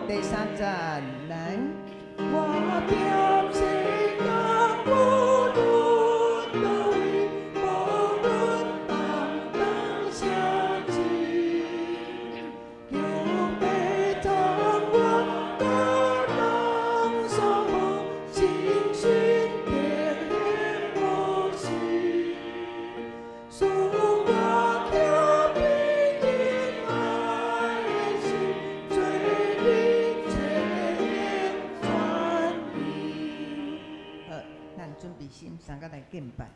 第三站来。我点谁人无论到位，无论当当相知，用悲痛我个人所梦，心绪变无事，所我调皮的爱的心，最灵切传意。好，咱准备欣赏，甲来敬拜。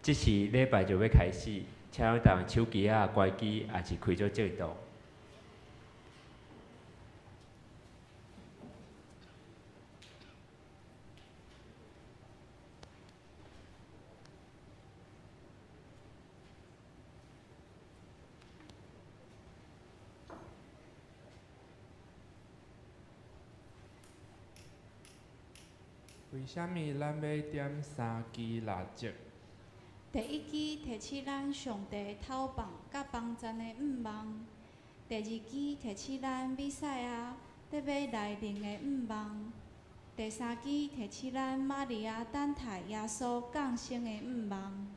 即是礼拜就要开始，请咱同手机啊、关机，也是开做正道。为虾米咱要点三支蜡烛？第一支提起咱上帝透放甲帮赞的愿望；第二支提起咱弥赛亚得要来临的愿望；第三支提起咱玛利亚等待耶稣降生的愿望。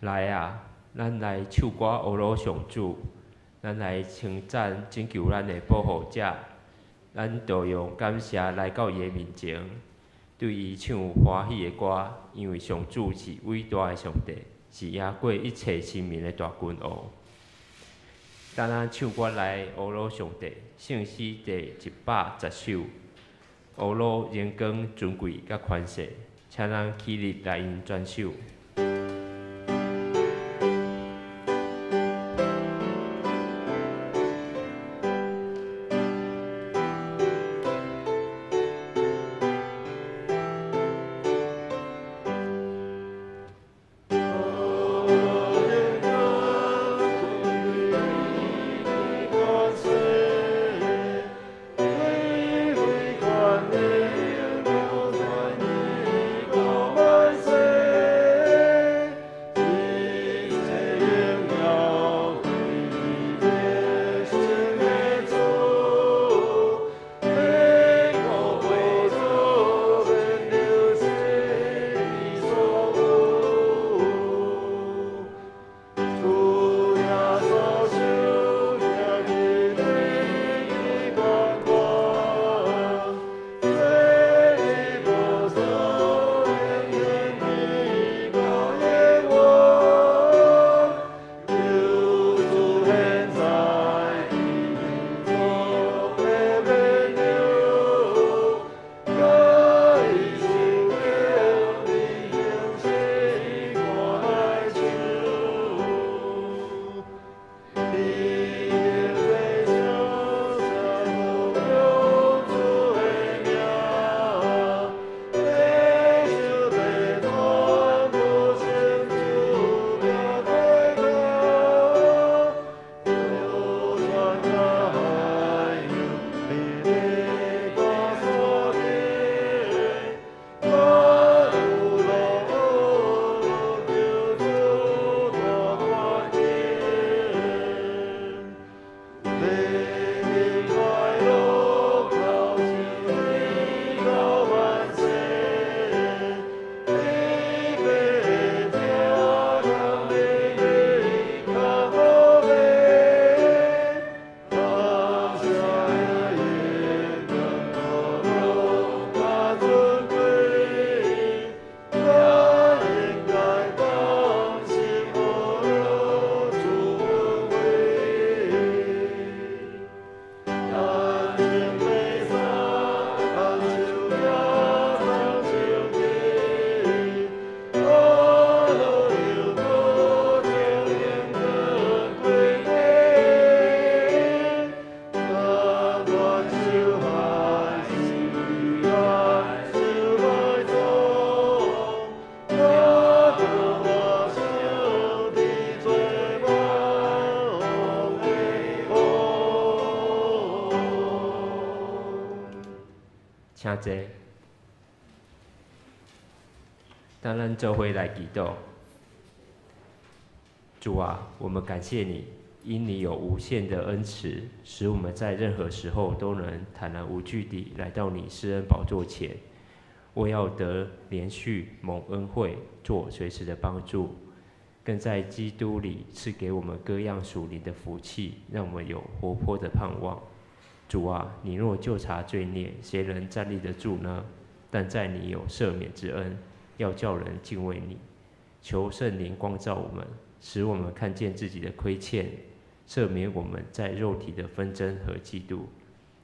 来啊，咱来唱歌欧罗上主，咱来称赞拯救咱的保护者，咱就用感谢来到伊的面前，对伊唱欢喜的歌，因为上主是伟大的上帝，是压过一切生命的大君王。当咱唱歌来欧罗上帝，圣诗第110首，欧罗荣光尊贵甲宽恕，请咱起立来因转首。请坐。当咱做伙来祈祷。主啊，我们感谢你，因你有无限的恩慈，使我们在任何时候都能坦然无惧地来到你施恩宝座前。我要得连续蒙恩惠，做随时的帮助，更在基督里赐给我们各样属灵的福气，让我们有活泼的盼望。主啊，你若究察罪孽，谁能站立得住呢？但在你有赦免之恩，要叫人敬畏你。求圣灵光照我们，使我们看见自己的亏欠，赦免我们在肉体的纷争和嫉妒，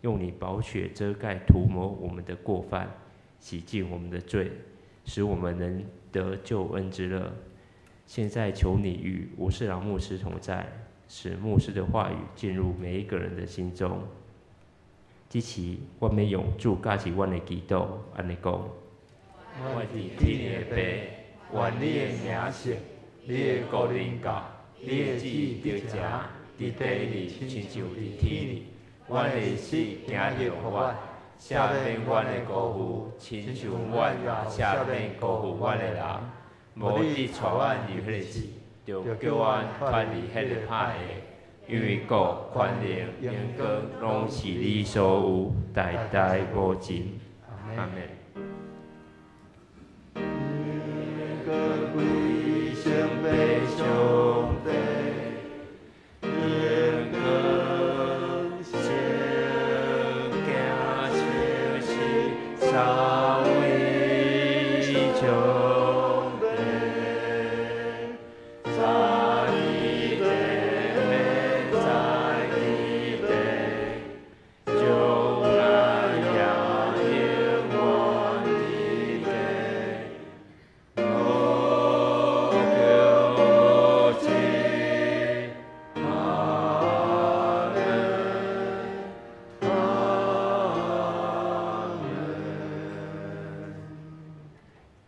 用你宝血遮盖涂抹我们的过犯，洗净我们的罪，使我们能得救恩之乐。现在求你与吴世郎牧师同在，使牧师的话语进入每一个人的心中。这时，我们用主加是阮的祈祷，安尼讲：我伫天的爸，愿你的名圣，你的国临到，你的旨意得成，伫地里亲像伫天里。阮的死行许互阮，赦免阮的辜负，亲像阮也赦免辜负阮的人。无你带阮入迄个死，就叫阮脱离迄个歹的。因为国、权力、荣光，拢是你所有，代代无尽。阿门。各归圣杯。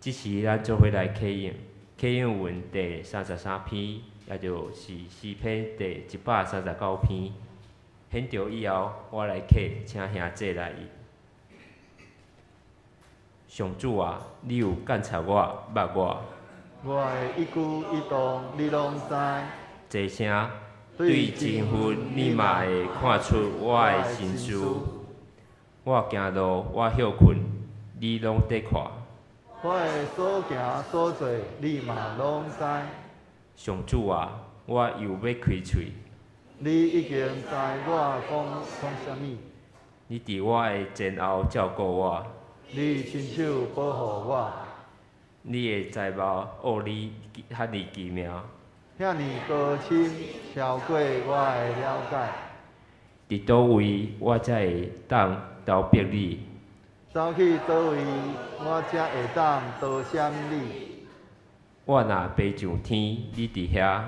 即是咱做伙来启应，启应文第33篇，也就是诗篇第139篇。显着以后，我来启，请兄姐来译。上主啊，你有监察我、捌我，我的一举一动你拢知，这声对前分你嘛会看出我的心思。我行路，我休困，你拢在看。我的所行所做你嘛拢知，上主啊，我又要开喙，你已经知我讲啥物，你伫我的前后照顾我，你亲手保护我，你的财貌奥理遐尼奇妙，遐尼高深，超过我的了解。伫倒位我才会当投逼你？走去倒位，我才会当多闪你。我若爬上天，你伫遐；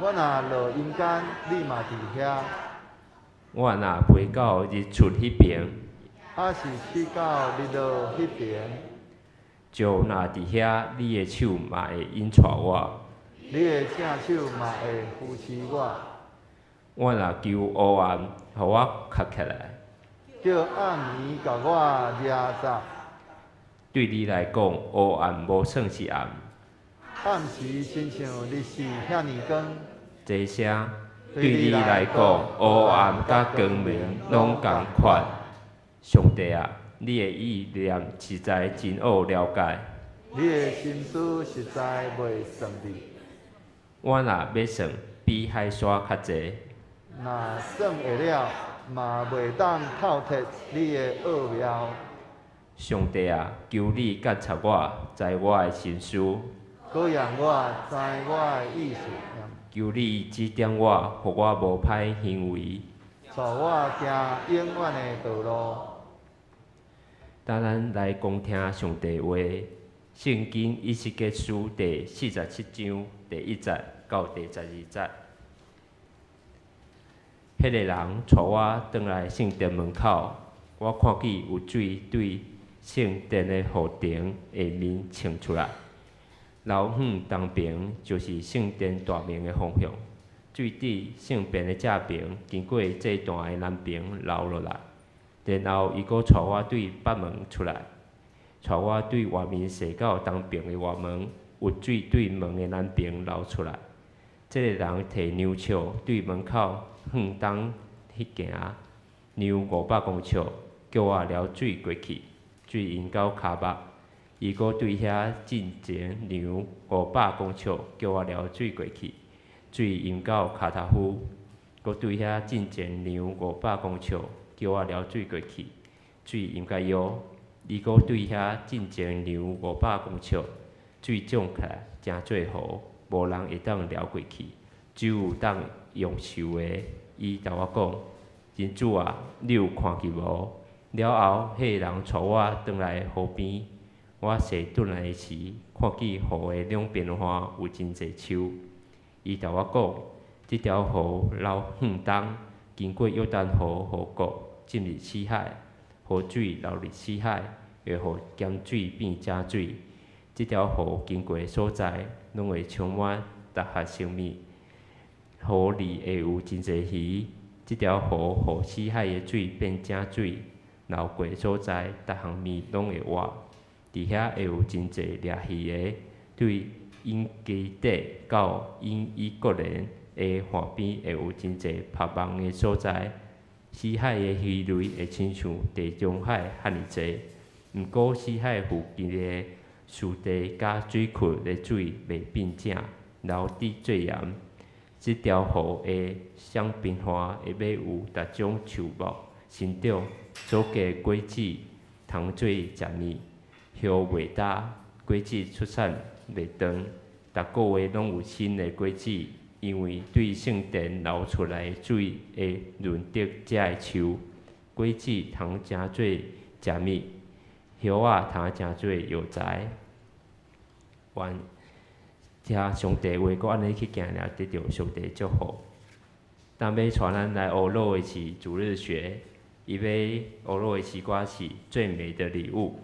我若落阴间，你嘛伫遐。我若飞到日出迄边，还是去到日落迄边，就若伫遐，你的手嘛会引带我。你的正手嘛会扶持我。我若求黑暗，互我卡起来。叫暗暝甲我掠走。对你来讲，黑暗无算是暗。暗时亲像日是遐尼光。这声对你来讲，黑暗甲光明拢共款。上帝啊，你的意念实在真好了解。你的心思实在袂算你。我若要算，比海沙较济。若算会了，嘛袂当透彻你的奥妙。上帝啊，求你监察我，知我的心思。搁让我知我的意思，求你指点我，互我无歹行为。带我行永远的道路。当咱来恭听上帝话，圣经以西结书第47章第1节到第12节。迄个人带我转来圣殿门口，我看见有水对圣殿的护顶下面冲出来。老远东边就是圣殿大门的方向，水伫圣殿的正边，经过这段的南边流落来。然后伊阁带我对北门出来，带我对外面踅到东边的外门，有水对门的南边流出来。这个人摕牛笑对门口向东迄行，牛500公尺，叫我撩水过去，水淹到骹目。伊阁对遐进前牛500公尺，叫我撩水过去，水淹到骹头夫。阁对遐进前牛500公尺，叫我撩水过去，水淹到腰。伊阁对遐进前牛500公尺，水涨起来，真做雨。无人会当撩过去，只有当用手的。伊甲我讲：“真主啊，你有看见无？”了后，迄个人带我转来河边，我踅转来时，看见河的两边岸有真侪树。伊甲我讲：“即条河流向东，经过约旦河河谷，进入死海，河水流入死海，会互咸水变正水。即条河经过的所在，拢会充满达下生命。河里会有真侪鱼。即条河互死海的水变正水，流过的所在，逐项物拢会活。伫遐会有真侪掠鱼的，对因基底到因伊个人的岸边会有真侪曝网的所在。死海的鱼类会亲像地中海遐尼侪，毋过死海附近的树地甲水库的水袂变正，流滴最盐。即条河的双边岸会要有逐种树木生长，所结果子通做食物，叶袂干，果子出产袂长，逐个月拢有新的果子，因为对圣殿流出来的水会润得遮的树，果子通成做食物，叶仔通成做药材。愿听上帝话，搁安尼去行了，得到上帝祝福。当要带咱来欧洛维奇主日学，伊要欧洛维奇歌是最美的礼物。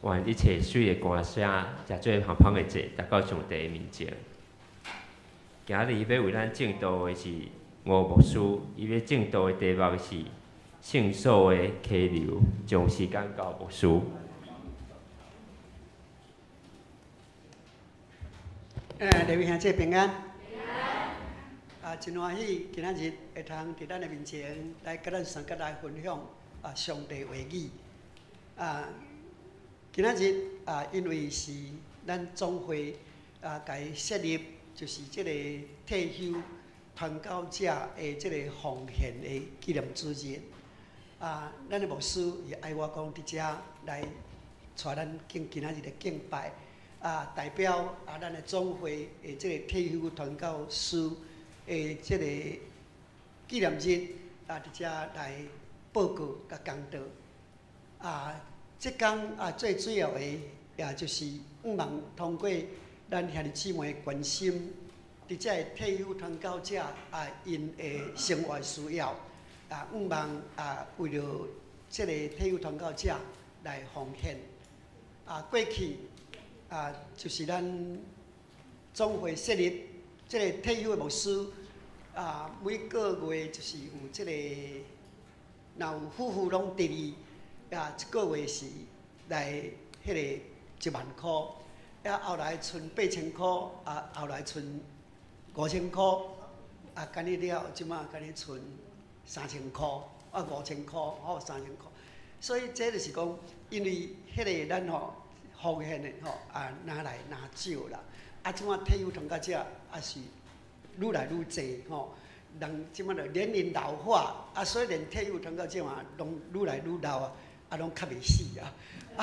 愿一切水的歌声，食做香香的祭，达到上帝的面前。今日伊要为咱正道的是吴牧师，伊要正道的题目是圣所的溪流，将时间交牧师。各位兄姐平安。真欢喜，今仔日会通伫咱的面前来甲咱三甲来分享上帝话语。今仔日因为是咱总会甲伊设立，就是即个退休传教者的即个奉献的纪念主日。咱的牧师也爱我讲伫遮来带咱今仔日的敬拜。代表咱的总会的即个退休传教师的即个纪念日伫遮来报告甲公道。即天最主要的也就是望通过咱兄弟姊妹的关心，伫遮的退休传教者因的生活需要，望为了即个退休传教者来奉献。过去。就是咱总会设立即个退休的牧师，每个月就是有即个，若有夫妇拢伫哩，一个月是来迄个10000块，后来剩8000块，后来剩5000块，干日了，即马干日剩3000块，5000块，3000块，所以这就是讲，因为迄个咱奉献的拿来拿少啦，即马退休传教者是愈来愈济人即马就年龄老化，所以连退休传教者嘛，拢愈来愈老拢较袂死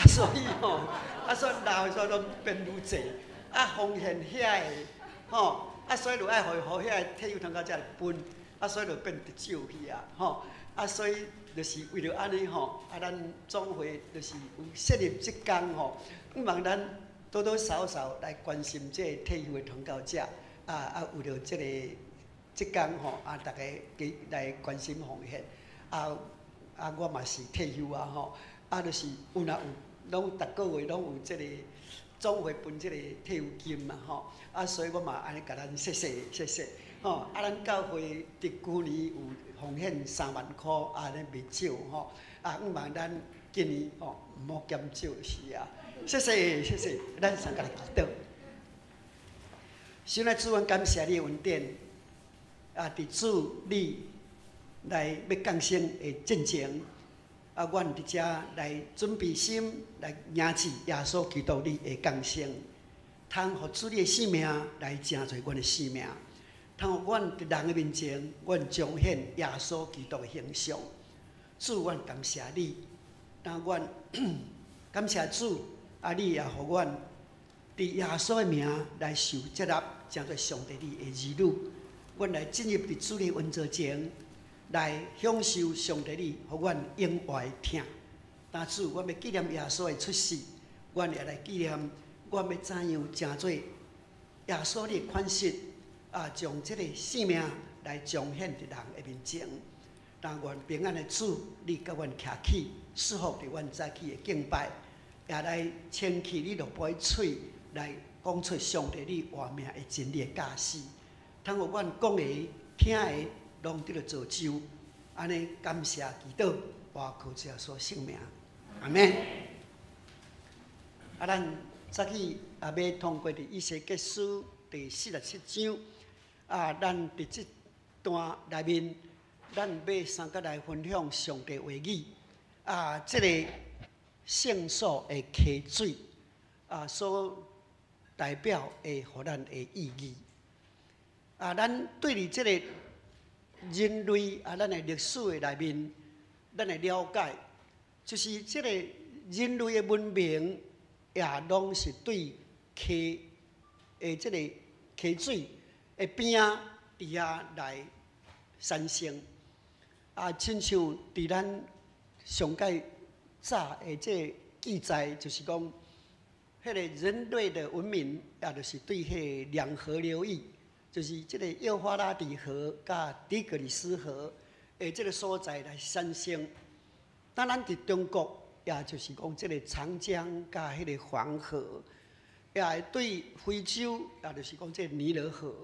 所以所以老的时候拢变愈济，奉献遐个所以就爱互遐个退休传教者分，所以就变得少去所以就是为了安尼咱总会就是有设立即天望咱多多少少来关心这个退休的传教者，为了这个即天大家来关心奉献，我嘛是退休就是有拢逐个月拢有这个总会分这个退休金嘛所以我嘛安尼甲咱谢谢。咱教会伫去年有奉献3万块，安尼袂少望咱今年毋好减少就是谢谢，咱三个来祈祷。先来主，阮感谢你的恩典，伫主你来要降生的进前，阮伫遮来准备心来迎接耶稣基督你的降生，通互主你的性命来成就阮的性命，通互阮伫人的面前，阮彰显耶稣基督的形象。主，阮感谢你，阮感谢主。你也互阮伫耶稣的名来受接纳，成做上帝你的儿女。阮来进入伫主的恩座前，来享受上帝你互阮永怀听。但主，阮要纪念耶稣的出世，阮也来纪念，阮要怎样成做耶稣你的款式将这个性命来彰显伫人的面前。但愿平安的主，你甲阮徛起，祝福伫阮早起的敬拜。也来牵起你落杯嘴，来讲出上帝你活命的真理的教示，通互阮讲的、听的，拢得到造就。安尼感谢祈祷，我靠主耶稣圣名，阿门。咱早起要通过伫以西结书第47章，咱伫这段内面，咱要三甲来分享上帝话语，这个。圣所的溪水所代表的，互咱的意义咱对于这个人类咱的历史的内面，咱的了解，就是这个人类的文明也拢是对溪的这个溪水的边底下来产生亲像伫咱上界。早的这个记载就是讲，迄个人类的文明，也就是对迄个两河流域，就是这个幼发拉底河甲底格里斯河的这个所在来产生。当然，伫中国也就是讲即个长江甲迄个黄河，也会对非洲，也就是讲即个尼罗河，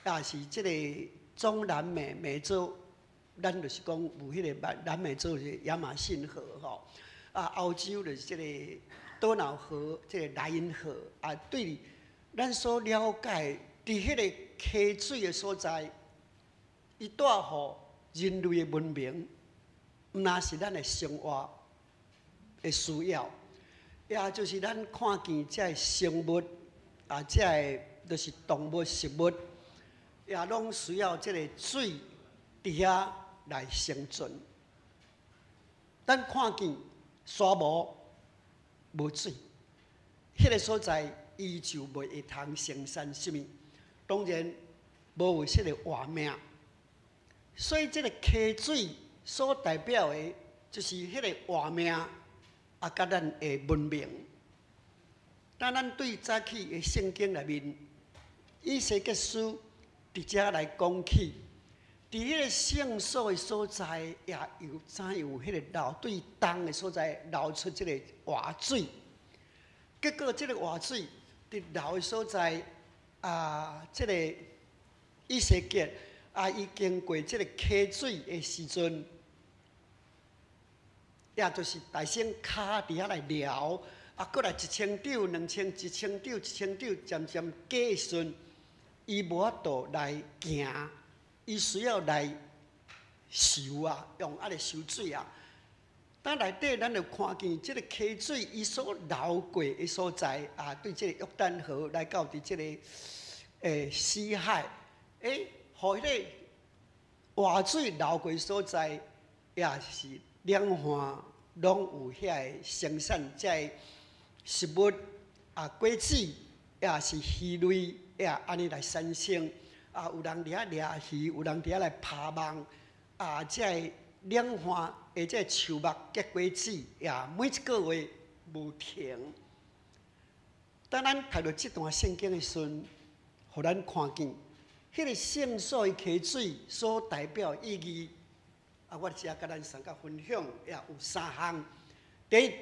也是即个中南美洲，咱就是讲有迄个南美洲是亚马逊河吼，欧洲就是即个多瑙河，即个莱茵河，对咱所了解，伫迄个溪水的所在，伊带予人类的文明，毋那是咱的生活的需要，也就是咱看见这些生物，这些就是动物、食物，也拢需要这个水伫遐来生存。咱看见沙漠无水，迄个所在伊就袂会通生产什么，当然无有迄个活命。所以，这个溪水所代表的，就是迄个活命，甲咱的文明。当咱对早起的圣经内面，以西结书伫遮来讲起，伫迄个圣所的所在，也有怎样迄个流对东的所在流出这个活水。结果，这个活水伫流的所在，这个以西结。伊经过即个溪水的时阵，也就是大声骹伫遐来撩，过来1000丈、2000、1000丈、1000丈，渐渐加的时阵，伊无法度来行，伊需要来收用来收水当内底咱就看见即个溪水伊所流过的所在对即个约旦河来到伫即个死海，互迄个活水流过所在，也是两岸拢有遐个生产遮个食物果子，也是鱼类，也安尼来产生。有人伫遐掠鱼，有人伫遐来扒网。遮个两岸的遮树木结果子，也每一个月无停。当咱读到这段圣经的时阵，互咱看见。迄个圣所的溪水所代表意义，我只甲咱三甲分享，也有3项。第一，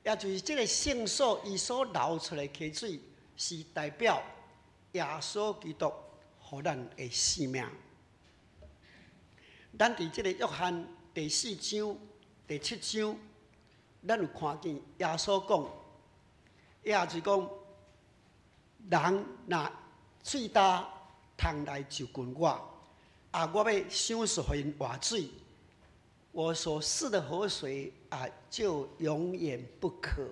也就是这个圣所伊所流出来溪水，是代表耶稣基督予咱的生命。咱伫这个约翰第4章、第7章，咱有看见耶稣讲，也就是讲，人若喙焦。通来就近我，我要赏赐予因活水。我所赐的河水就永远不渴。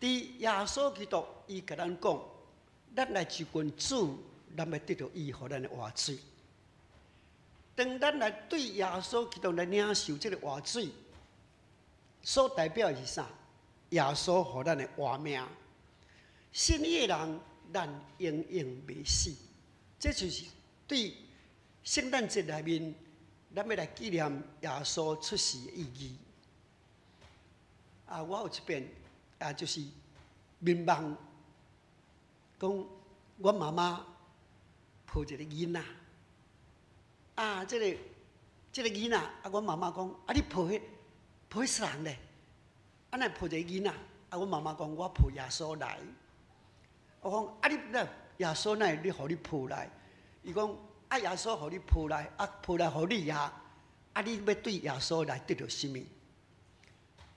伫耶稣基督，伊甲咱讲，咱来就近主，咱要得到伊予咱的活水。当咱来对耶稣基督来领受这个活水，所代表的是啥？耶稣予咱的活命。信伊的人，咱永远袂死。这就是对圣诞节内面，咱要来纪念耶稣出世的意义。我有一遍就是眠梦，讲我妈妈抱一个囡仔，这个囡仔，我妈妈讲，你抱迄啥人咧？哪抱一个囡仔？我妈妈讲，我抱耶稣来。我讲，你那？耶稣哪会你互你抱来？伊讲耶稣互你抱来，抱来互你你要对耶稣来得到什么？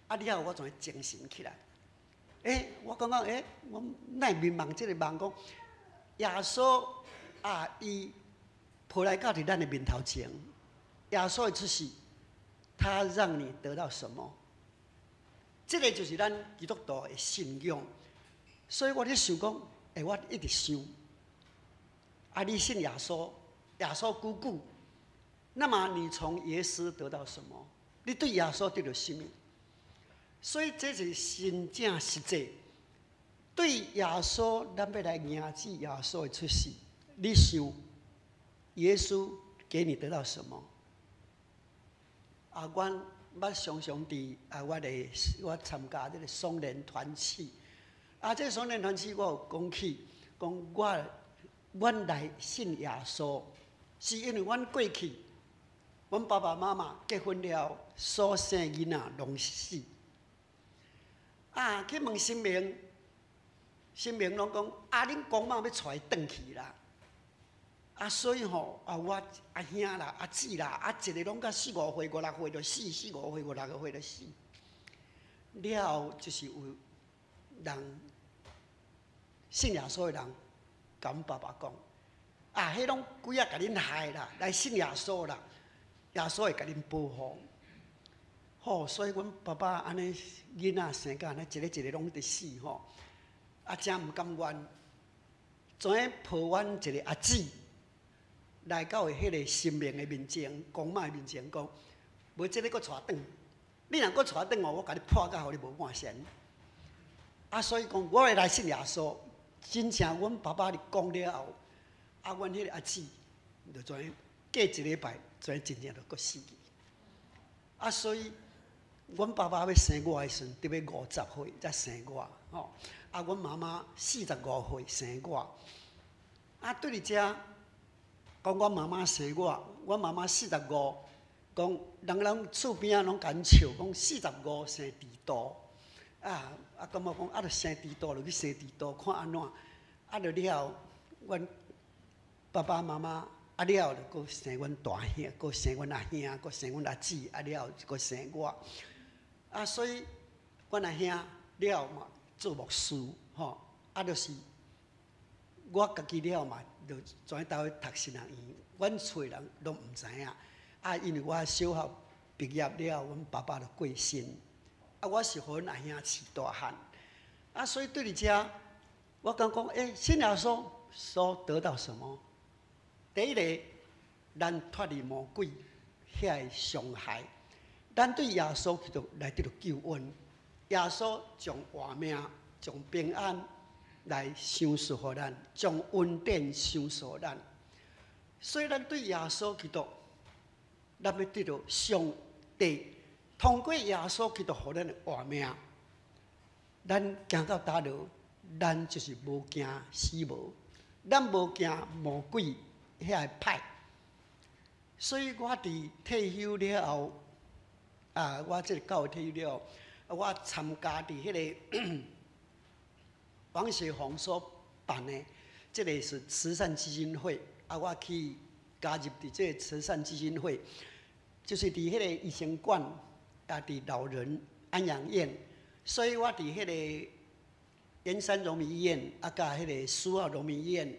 了后我总精神起来。我感觉我哪会迷茫这个梦讲，耶稣伊抱来到伫咱的面头前，耶稣的出世，他让你得到什么？这个就是咱基督徒的信仰。所以我咧想讲。我一直想，你信耶稣，耶稣姑姑，那么你从耶稣得到什么？你对耶稣得到什么？所以这是真正实际。对耶稣，咱要来迎接耶稣的出世。你想，耶稣给你得到什么？我常常伫我参加这个双联团契。这个双联团契我有讲起，讲阮来信耶稣，是因为阮过去，阮爸爸妈妈结婚了，所生囡仔拢死，去问新明，新明拢讲恁公妈要带伊转去啦。所以吼，我阿兄啦、阿姊啦，一个拢到4、5岁、5、6岁就死，4、5岁、5、6岁就死。了后就是有人信耶稣的人，甲阮爸爸讲，迄拢鬼仔甲恁害啦，来信耶稣啦，耶稣会甲恁保护。好，所以阮爸爸安尼囡仔生甲安尼，一个拢伫死吼，真毋甘愿，昨下抱阮一个阿姊。来到迄个神明的面前，公妈的面前讲，无即个搁带转，你若搁带转我甲你破甲，互你无半仙。所以讲，我会来信耶稣。真正，阮爸爸咧讲了后，阮迄个阿姊就昨下过一礼拜，昨下真正就搁死去。所以，阮爸爸要生我的时阵，得要50岁才生我，吼。阮妈妈45岁生我。对伫遮。讲我妈妈生我，我妈妈45，讲人厝边拢甲阮笑，讲45生猪肚，感觉讲着生猪肚，就去生猪肚，看安怎，就了后，阮爸爸妈妈了后就搁生阮大兄，搁生阮阿兄，搁生阮阿姊，了后搁生我，所以阮阿兄了后嘛做牧师，吼，就是。我家己了嘛，就全到去读神学院。阮厝的人拢毋知影。因为我小学毕业了，阮爸爸就过身。我是互阮阿兄饲大汉。所以对伫遮，我讲信耶稣所得到什么？第一个，咱脱离魔鬼遐个伤害，咱对耶稣基督来得到救恩。耶稣将活命、将平安。来赏赐予咱，将恩典赏赐予咱。所以，咱对耶稣基督，咱要得到上帝通过耶稣基督，予咱的活命。咱行到倒落，咱就是无惊死亡，咱无惊魔鬼遐个歹。所以我伫退休了后，我即个教会退休了后，我参加伫迄个。王雪红所办的，这个是慈善基金会，我去加入伫这个慈善基金会，就是伫迄个医生馆，伫老人安养院，所以我伫迄个圆山荣民医院，甲迄个苏澳荣民医院，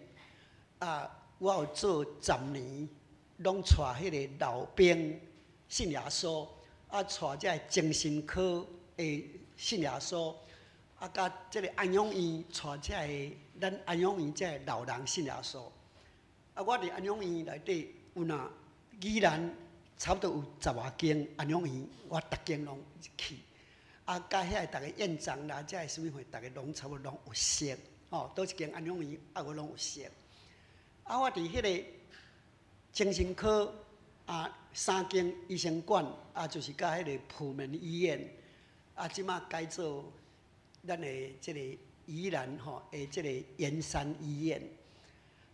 我有做10年，拢带迄个老兵信耶稣，带这精神科的信耶稣。甲即个安养院带这个咱安养院这个老人信耶稣。我伫安养院内底有依然差不多有10外间安养院，我逐间拢去。甲遐逐个院长啦，遮个什么会，逐个拢差不多拢有熟。倒一间安养院，我拢有熟。我伫迄个精神科3间医生馆，就是甲迄个普门医院，即马改做。咱的即个宜兰即个圆山医院，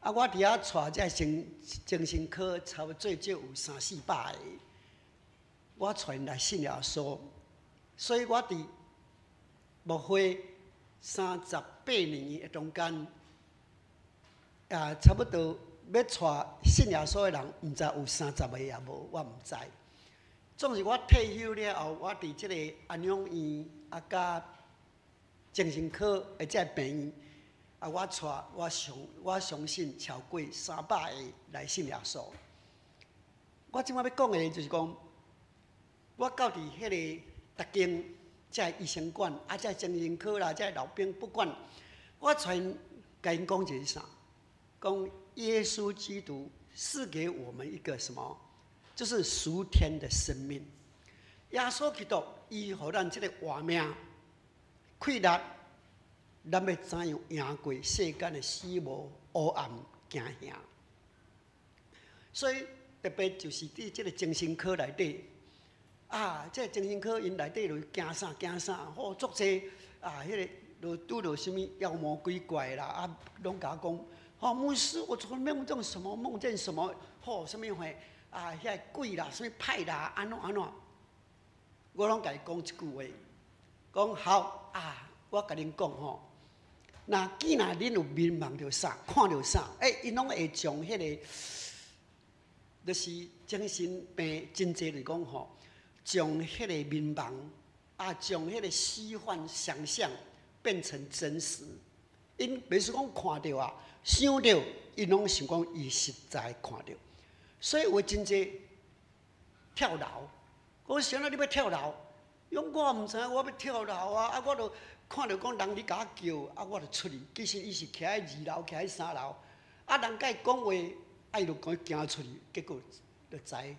我伫遐带这精神科，差不多最少有3、400个，我带因来信耶稣，所以我伫牧会38年的中间，差不多要带信耶稣的人，毋知有30个也无，我毋知。总是我退休了后，我伫即个安养院甲。精神科的这病院，我相信超过300个来信耶稣。我即摆要讲的就是讲，我到伫迄个逐间这医生馆，这精神科啦，这老兵不管，我全甲因讲就是啥，讲耶稣基督赐给我们一个什么，就是属天的生命。耶稣基督伊互咱这个活命。气力，咱要怎样赢过世间的死无、黑暗、惊吓？所以特别就是伫这个精神科内底，这精神科因内底就惊啥，足济迄个就拄着什么妖魔鬼怪啦，拢甲我讲，牧师，我昨天梦见什么？梦见什么？什么会遐个鬼啦，什么派啦，安怎？我拢甲伊讲一句话。讲好啊，我甲恁讲吼，那既然恁有迷茫着啥，看着啥，因拢会将迄个，就是精神病真济嚟讲吼，将迄个迷茫将迄个虚幻想象变成真实。因袂是讲看到想到，因拢想讲伊实在看到，所以有真济跳楼。我想到你要跳楼，因我毋知影我要跳楼我就看到讲人伫甲我叫，我就出去。其实伊是徛喺2楼，徛喺3楼。人甲伊讲话，伊就赶行出去，结果就栽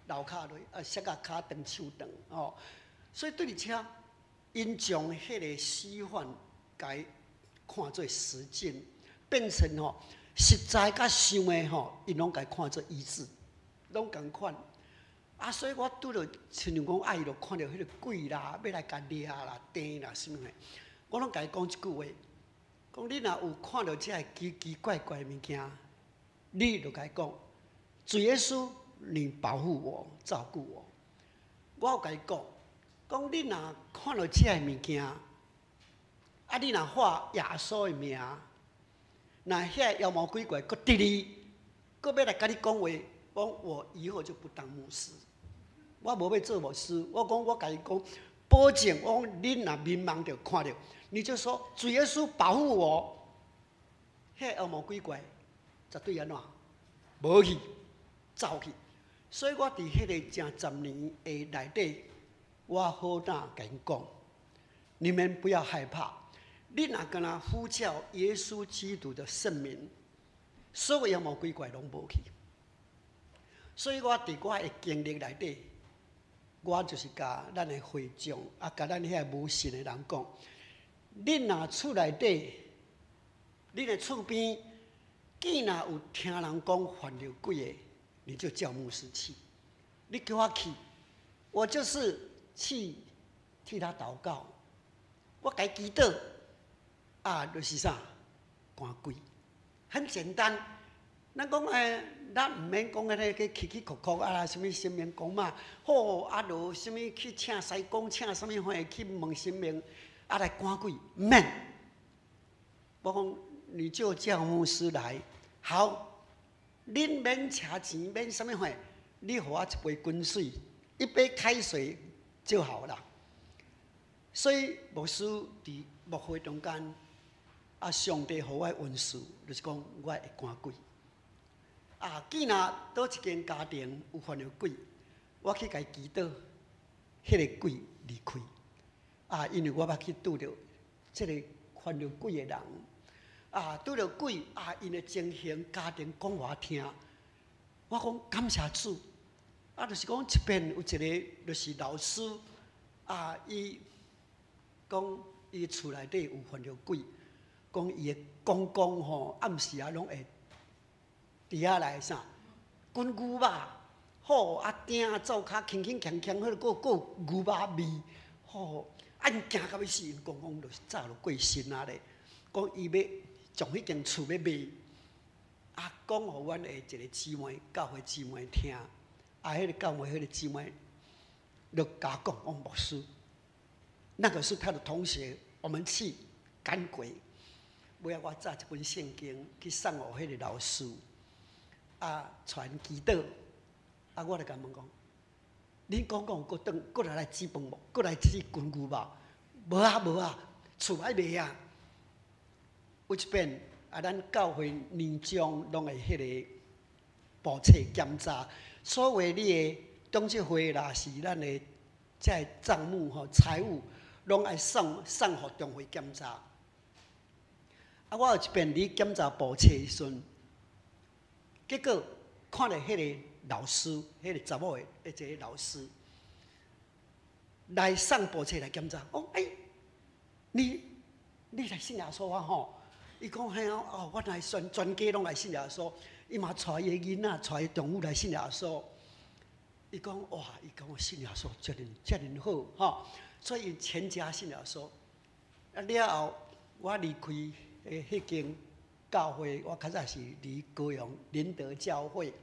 楼骹落，摔到骹断手断所以对伫遮，因将迄个虚幻改看做实践，变成实在甲想的因拢改看做一致，拢共款。所以我拄着亲像讲，伊就看到迄个鬼啦，要来甲掠啦、电啦，什么的，我拢甲伊讲一句话，讲你若有看到这奇奇怪怪的物件，你就甲伊讲，主耶稣，你保护我、照顾我。我有甲伊讲你若看到这物件，你若喊耶稣的名，那遐妖魔鬼怪搁敌你，搁要来甲你讲话，讲我以后就不当牧师。我无要做牧师，我讲我甲伊讲，保证我讲恁若迷茫着看到，你就说主耶稣保护我，遐妖魔鬼怪绝对安怎无去走去。所以我伫迄个正10年的内底，我好胆甲因讲，你们不要害怕，你若敢若呼叫耶稣基督的圣名，所有妖魔鬼怪拢无去。所以我伫我的经历内底，我就是甲咱的会众甲咱遐无信的人讲，恁若厝内底，恁的厝边，既若有听人讲犯着鬼的，你就叫牧师去。你叫我去，我就是去替他祷告。我该祈祷就是啥赶鬼，很简单。咱讲咱唔免讲迄个起起哭哭什么神明讲嘛，好就什么去请西公，请什么会去问神明来赶鬼，唔免。我讲你就叫牧师来，好，恁免车钱，免什么会，你给我一杯滚水，一杯开水就好了。所以牧师伫牧会中间，上帝给我的恩赐，就是讲我会赶鬼。既然倒一间家庭有犯了鬼，我去甲伊祈祷，迄个鬼离开。因为我捌去拄着即个犯了鬼的人，拄着鬼因的情形家庭讲我听，我讲感谢主。就是讲一边有一个就是老师，伊讲伊厝内底有犯了鬼，讲伊的公公暗时拢会伫遐来啥滚牛肉，好鼎灶骹轻轻锵锵，迄个个牛肉味，好因惊到要死，因公公就是早就过身咧。讲伊要将迄间厝要卖，讲互阮的一个姊妹教会姊妹听。迄个教会迄个姊妹就甲我讲，牧师，那个是他的同学，我们去赶鬼。尾我载一本圣经去送互迄个老师，传祈祷。我就甲问讲，恁公公搁来煮饭无？搁来煮滚牛肉？无啊，厝还卖啊。有一遍咱教会年终拢会迄个报册检查。所有你的董事会啦，是咱的这账目财务，拢爱送互中会检查。我有一遍伫检查报册的时阵，结果看到迄个老师，迄个查某的一个老师来送报册来检查。你来信耶稣伊讲嘿原来全家拢来信耶稣。伊嘛带伊个囡仔，带伊丈夫来信耶稣。伊讲哇，伊讲我信耶稣遮尔好所以全家信耶稣。了后，我离开迄间教会，我较早是离高雄仁德教会。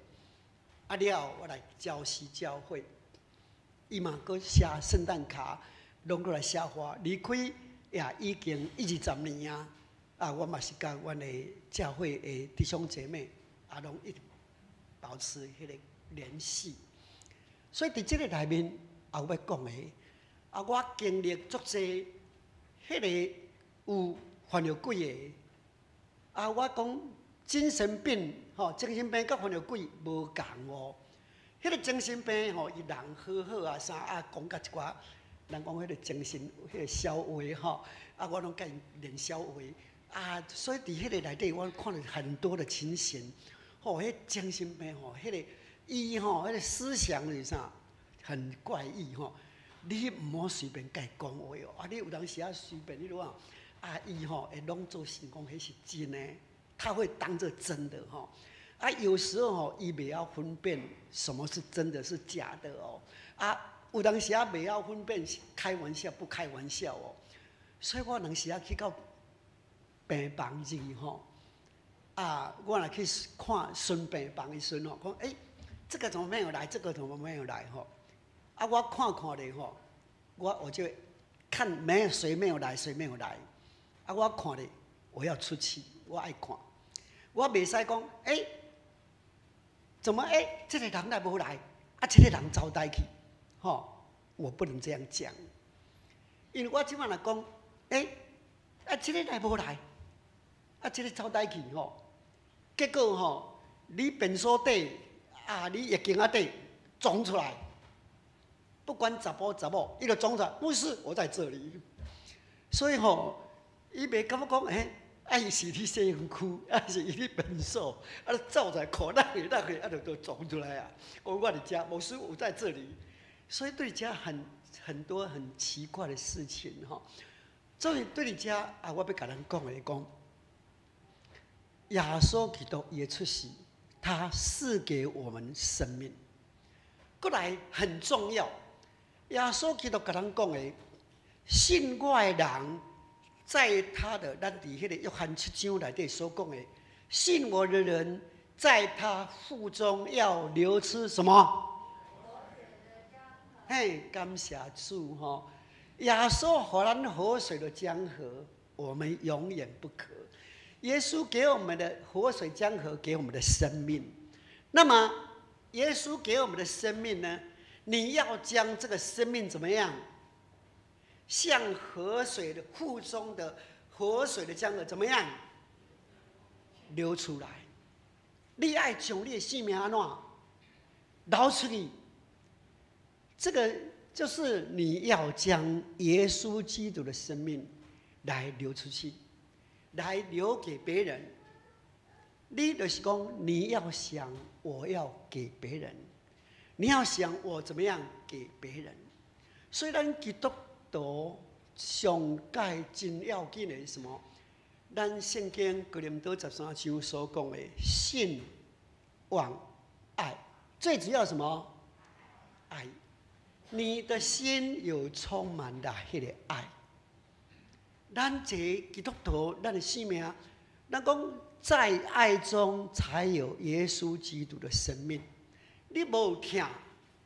了后，我来礁溪教会。伊嘛搁写圣诞卡，拢过来写花，离开也已经20年啊。我嘛是甲阮的教会的弟兄姐妹拢一直保持迄个联系。所以伫即个内面要讲的我经历足济，迄个有患了鬼的我讲精神病精神病甲患了鬼无共哦。迄个精神病伊人好好啥讲甲一寡，人讲迄个精神迄个消话我拢甲伊练消话所以伫迄个内底，我看到很多的情形迄精神病迄个伊迄个思想是啥很怪异你毋好随便甲伊讲话你有当时随便你讲伊会拢做成讲迄是真的，他会当作真的有时候伊袂晓分辨什么是真的是假的有当时袂晓分辨是开玩笑不开玩笑所以我当时去到病房去我若去看孙病房的时候讲这个怎么没有来，这个怎么没有来我看咧我就看谁没有来，谁没有来我看咧，我要出去，我爱看，我袂使讲怎么这个人来无来这个人招待去我不能这样讲，因为我即摆来讲这个来无来这个招待去结果你便所底你眼镜底装出来，不管查甫查某，伊就装出来，不是我在这里，所以伊袂感觉讲伊是伫西园区，是伊伫便所，走出来看那个就装出来讲我伫遮，牧师我在这里，所以对遮很多很奇怪的事情所以对遮我要甲咱讲的讲，耶稣基督也出世，他赐给我们生命。过来很重要，耶稣基督甲咱讲的，信我的人，在他的咱伫迄个约翰7章内底所讲的，信我的人，在他腹中要流出什么？感谢主耶稣给咱活水的江河，我们永远不渴。耶稣给我们的活水江河，给我们的生命。那么，耶稣给我们的生命呢？你要将这个生命怎么样？像河水的腹中的活水的江河怎么样流出来？你爱将你的性命安怎流出去？这个就是你要将耶稣基督的生命来流出去，来留给别人。你就是讲，你要想我要给别人，你要想我怎么样给别人。虽然基督徒上界真要紧的是什么？咱圣经哥林多13章所讲的信、望、爱，最主要什么？爱。你的心有充满了迄个爱。咱这基督徒，咱的生命，咱讲在爱中才有耶稣基督的生命。你无疼，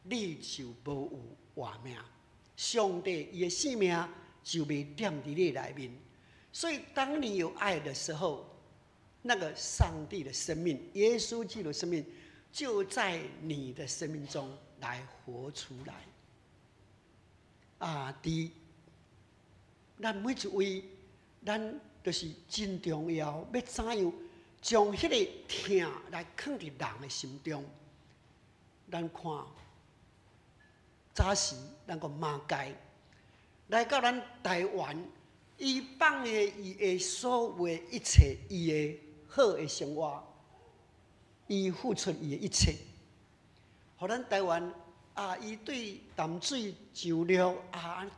你就无有活命。上帝伊的生命就袂踮伫你内面。所以，当你有爱的时候，那个上帝的生命、耶稣基督的生命，就在你的生命中来活出来。咱每一位，咱就是真重要，要怎样将迄个疼来放伫人的心中。咱看，早时咱个马街来到咱台湾，伊放的伊的所有的一切，伊的好的生活，伊付出伊的一切，互咱台湾。伊对淡水上流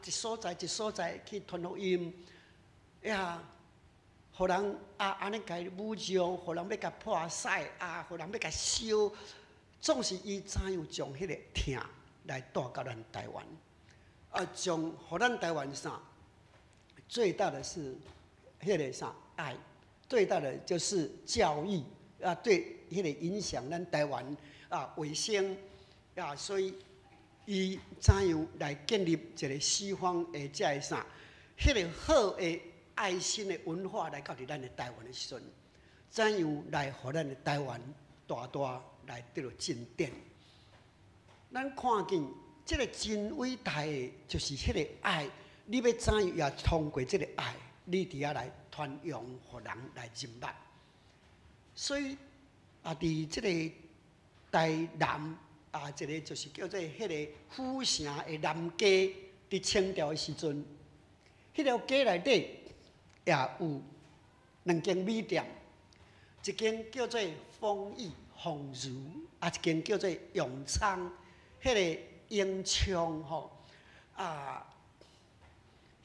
一所在一所在去传福音，互人安尼甲伊侮辱，互人要甲破屎互人要甲烧，总是伊怎样将迄个疼来带到咱台湾，将互咱台湾啥最大的是迄个啥爱，最大的就是教育对迄个影响咱台湾卫生所以。伊怎样来建立一个西方的这个啥，迄个好的爱心的文化来到伫咱的台湾的时阵，怎样来互咱的台湾大大来得到进展？咱看见这个真伟大的，就是迄个爱。你要怎样也通过这个爱，你伫遐来传扬，互人来认捌。所以伫这个台南一个就是叫做迄个府城的南街，伫清朝的时阵，迄条街内底也有2间米店，一间叫做丰益丰如，一间叫做永昌，迄个永昌吼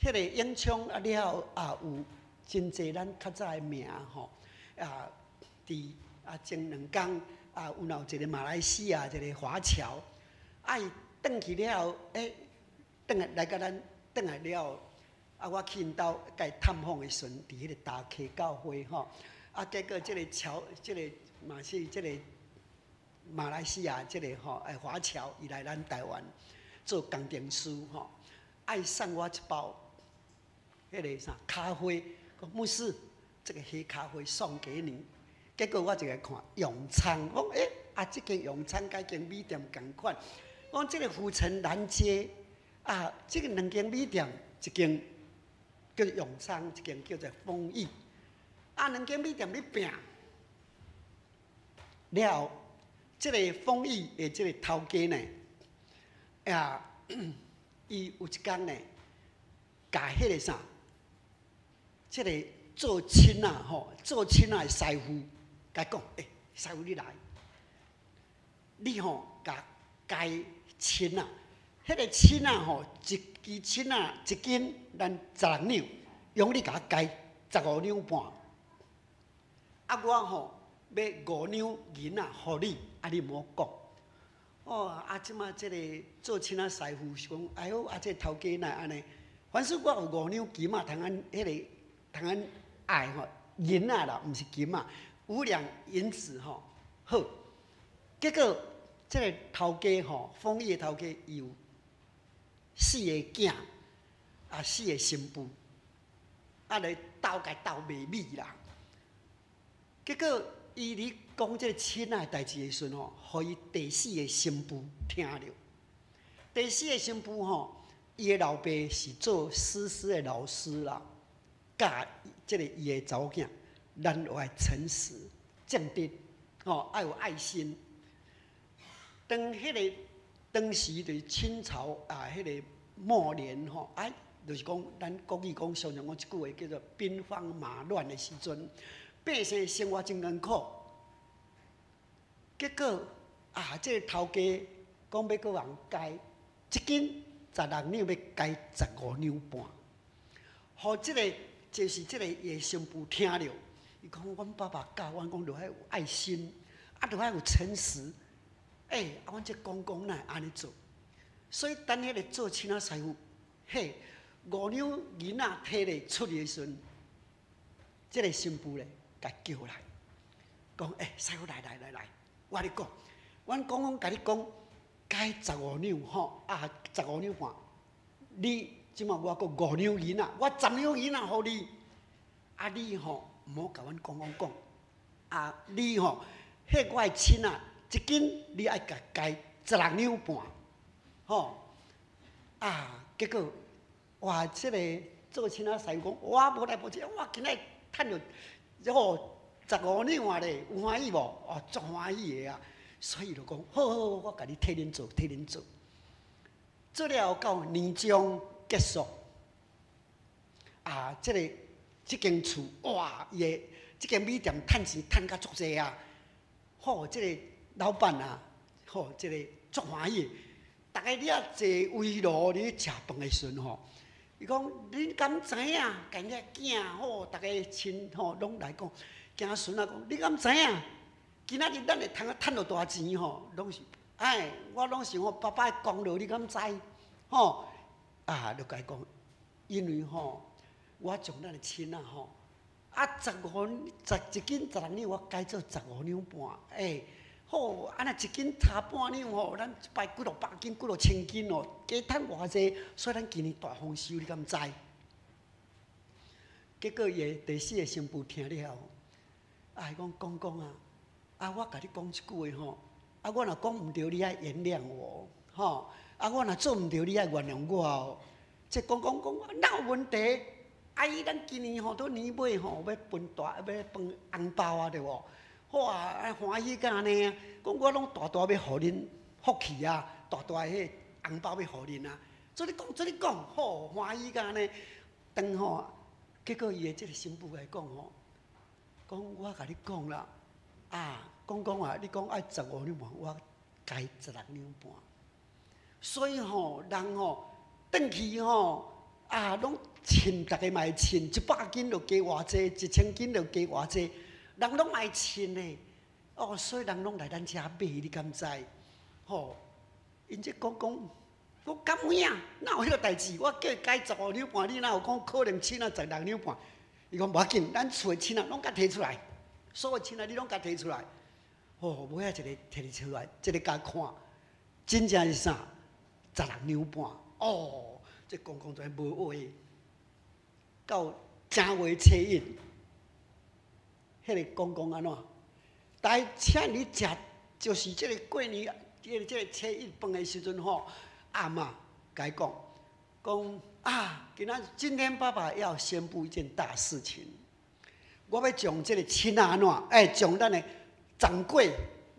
迄个永昌了有真济咱较早的名吼伫前2天有一个马来西亚一个华侨，伊转去了转来甲咱转来了我去因兜甲伊探访的时阵，伫迄个大溪教会吼，结果即个嘛是即个马来西亚即个华侨，伊来咱台湾做工程师吼，伊送我一包。迄个啥咖啡，讲牧师，这个黑咖啡送给你。结果我就来看永昌，讲这间永昌甲间米店同款。讲这个府城南街这个2间米店，一间叫做永昌，一间叫做丰益。2间米店咧拼了，这个丰益的这个头家呢，伊有一天呢，甲迄个啥。即个做亲做亲的师傅，甲讲，师傅你来，你甲解亲迄个亲一支亲一斤咱16两，用你甲解15两半，我要5两银互你，你莫讲。即马即个做亲师傅是讲，哎呦，这头家哪安尼？凡是我有5两金通按迄个。通安爱银啦，毋是金5两银子好。结果这个头家丰益的头家有4个囝，4个新妇，来斗甲斗卖米啦。结果伊咧讲这个亲的代志的时阵互伊第4个新妇听着。第4个新妇伊的老爸是做诗诗的老师啦。教即个伊的查某囝，咱要诚实、正直，要有爱心。当时就是清朝迄个末年就是讲咱国语讲常用一句话叫做兵荒马乱的时阵，百姓生活真艰苦。结果这个头家讲要个人改，一斤16两要改15两半，互即个。就是这个叶新妇听了，伊讲阮爸爸教阮讲，着爱有爱心，着爱有诚实。阮这公公哪会安尼做？所以等迄个做亲师傅，5两银摕咧出去的时阵，这个新妇咧，甲叫来，讲师傅来，我咧讲，阮公公甲你讲，改15两15两半，你。即马我佫5两银我10两银互你，你毋好甲阮公公讲，你迄我的亲一斤你爱甲改16两半，结果哇，即个做亲师傅讲，我无来无去，我今仔趁着15两咧，有欢喜无？足欢喜的所以就讲，好，我甲你替恁做，做了到年终。结束这间厝哇，这间米店趁钱趁甲足济这个老板这个足欢喜。大家你坐围炉咧食饭的时阵伊讲恁敢知影？家己囝大家亲拢来讲，囝孙讲你敢知影？今仔日咱会通趁到大钱拢是我拢是爸爸的功劳，你敢知？就甲伊讲，因为我将咱的亲一斤16两，我改做15两半，吼，安尼一斤差半两吼，咱一摆几落百斤、几落千斤哦，加趁偌济，所以咱今年大丰收，你敢知？结果伊个第四个新妇听了后，伊讲公公啊，我甲你讲一句话吼，我若讲毋对，你爱原谅我，吼，我若做毋对，你爱原谅我哦。这公公讲哪有问题？阿姨，咱今年吼，到年尾吼，要分红包啊，对无？好啊，欢喜甲安尼啊！讲我拢大大要互恁福气啊，大大迄红包要互恁啊。做你讲，好欢喜甲安尼。当吼，结果伊的即个新妇来讲吼，讲我甲你讲啦，公公啊，你讲爱15两半，我加16两半。所以吼，人吼，转去吼。拢称，大家嘛会称，100斤就加偌济，1000斤就加偌济，人拢爱称的。所以人拢来咱遮买，你敢知？吼，因这讲，我敢有影？哪有迄个代志？我叫伊加15两半，你哪有讲可能称啊16两半？伊讲无要紧，咱厝的称啊拢甲摕出来，所有称啊你拢甲摕出来。尾仔一个摕出来，一个甲看，真正是啥？16两半。这公公全无话，到正月初一，迄个公公安怎？来请你食，就是这个过年，这个初一饭的时阵吼，阿嬷甲伊讲今天爸爸要宣布一件大事情，我要将这个亲安怎，将咱的掌柜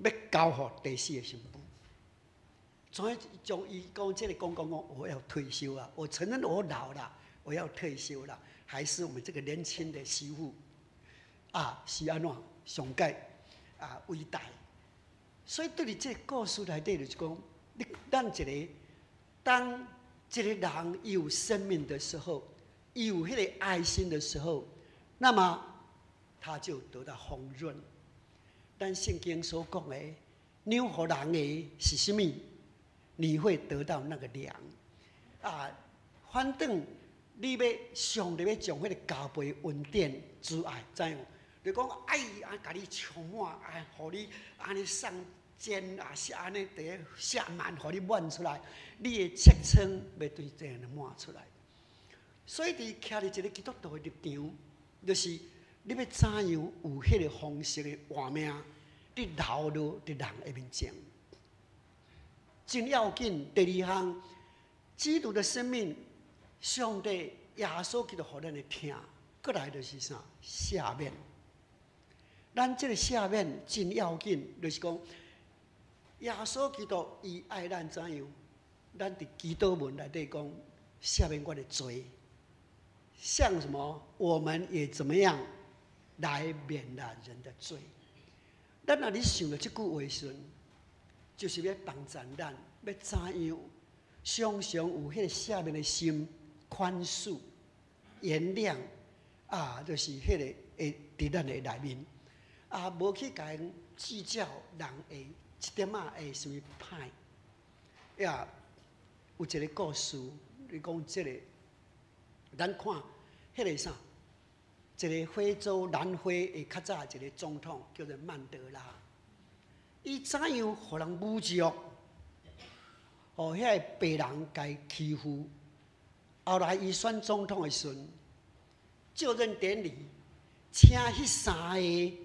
要交互第四个新妇。所以将伊讲，这个公公讲，我要退休了，我承认我老了，我要退休了，还是我们这个年轻的媳妇是安怎上界伟大。所以对你这个故事内底就是讲，咱当一个人有生命的时候，有迄个爱心的时候，那么他就得到丰润。咱圣经所讲的，养互人的是什么？你会得到那个粮反正你要上帝要将迄个加倍恩典之爱，知影？就讲爱甲你充满，互你安尼上尖是安尼第个下满，互你满出来，你的切疮要对这样的满出来。所以伫徛伫一个基督徒的立场，就是你要怎样有迄个方式的活命，你留落伫人的面前。真要紧。第二项，基督的生命，上帝耶稣基督互咱的听，过来就是啥？赦免。咱这个赦免真要紧，就是讲耶稣基督伊爱咱怎样？咱伫基督文内底讲，赦免我的罪，像什么？我们也怎么样来免了人的罪？咱若你想到这句话时，就是要帮助咱，要怎样常常有迄个赦免的心、宽恕、原谅就是迄个会伫咱的内面无去甲人计较人会一点会什么歹有一个故事，你讲这个，咱看迄个啥，一个非洲南非的较早一个总统叫做曼德拉。伊怎样互人侮辱？迄个白人甲伊欺负。后来伊选总统的时阵，就任典礼，请迄3个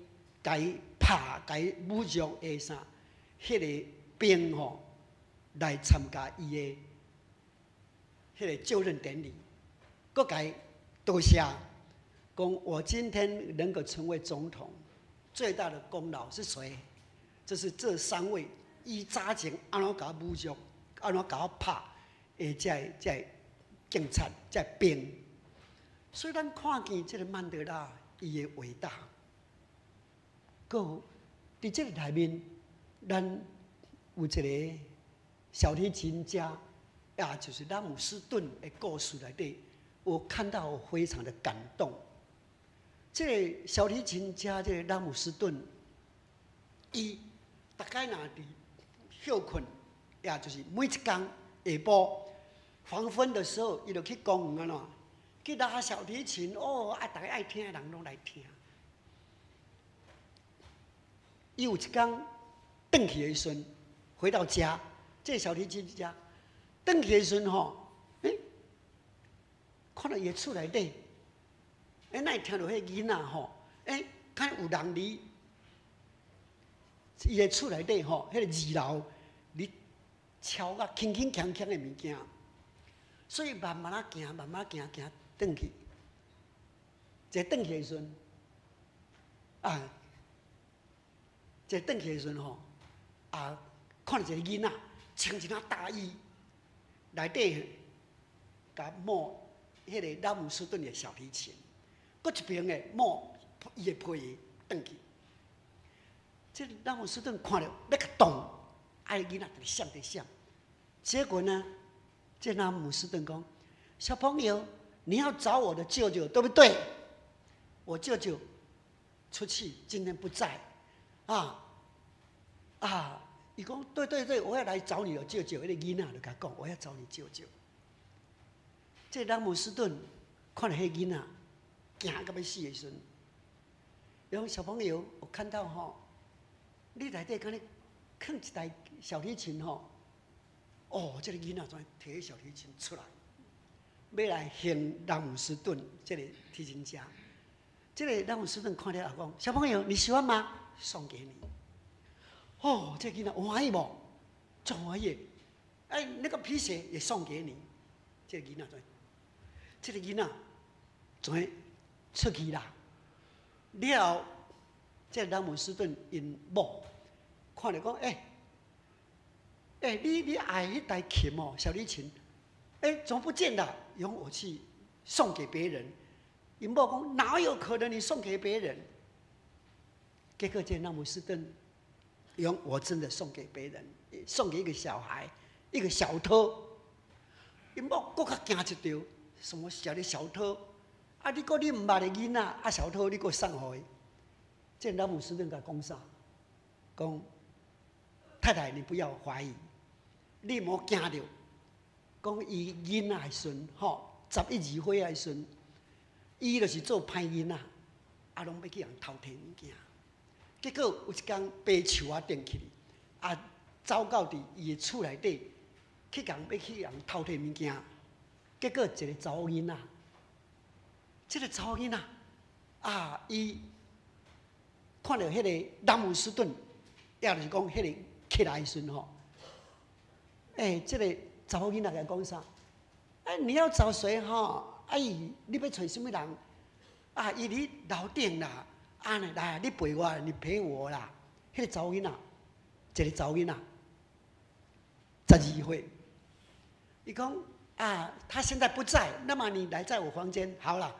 甲伊拍、甲伊侮辱的啥，迄个兵来参加伊的迄个就任典礼，佮甲伊多谢，讲我今天能够成为总统，最大的功劳是谁？就是这3位，伊早前安怎甲我侮辱，安怎甲我拍，这警察，这兵。所以咱看见这个曼德拉伊的伟大，佮伫这个内面，咱有一个小提琴家，就是拉姆斯顿的故事内底，我看到我非常的感动。这个小提琴家，这个拉姆斯顿，伊大概若伫休困，就是每一天下晡黄昏的时候，伊就去公园去拉小提琴，大家爱听的人拢来听。伊有一天回去的时阵，回到家，这个小提琴家，回去的时阵吼，看到伊的厝内底，那会听到迄个囡仔吼，看有人离伊的厝内底吼，迄个二楼离敲啊铿铿锵锵的物件，所以慢慢啊行，慢慢行行回去，一回去的时阵，一回去的时阵吼，看到一个囡仔穿一件大衣，内底甲摸迄个拉姆斯顿的小提琴，搁一边的摸伊的皮回去。这拉姆斯顿看到要甲动，囡仔在闪在闪。结果呢，这拉姆斯顿讲：“小朋友，你要找我的舅舅，对不对？我舅舅出去，今天不在。伊讲对对对，我要来找你的舅舅。那个囡仔就甲讲，我要找你舅舅。这拉姆斯顿看到迄囡仔惊到要死的时阵，伊讲小朋友，我看到吼，你内底敢咧放一台小提琴吼。这个囡仔怎摕起小提琴出来，要来献拉姆斯顿这个提琴家。这个拉姆斯顿看了也讲，小朋友你喜欢吗？送给你。这囡仔欢喜无？真欢喜。那个皮鞋也送给你。这个囡仔怎出去啦？了后，这拉姆斯顿因某看了讲，你爱迄台琴哦，小提琴，怎么不见了？用我去送给别人。因某讲哪有可能你送给别人？结果这拉姆斯顿用我真的送给别人，送给一个小孩，一个小偷。因某更较惊一条，什么小的小偷？你讲你唔捌的囡仔，小偷你给我送互伊。这拉姆斯顿甲讲啥？讲太太，你不要怀疑。你莫惊着，讲伊囡仔的时阵，11、2岁的时阵，伊就是做歹囡仔，拢要去人偷摕物件。结果有一天爬树啊顶去，走到伫伊的厝内底，要去人偷摕物件。结果一个查某囡仔，这个查某囡仔伊看到迄个拉姆斯顿，也就是讲迄个起来的时阵这个查某囡仔甲讲啥？你要找谁你要找什么人？伊伫楼顶啦。来，你陪我，你陪我啦。迄个查某囡仔，一个查某囡仔，12岁。伊讲他现在不在，那么你来在我房间好了。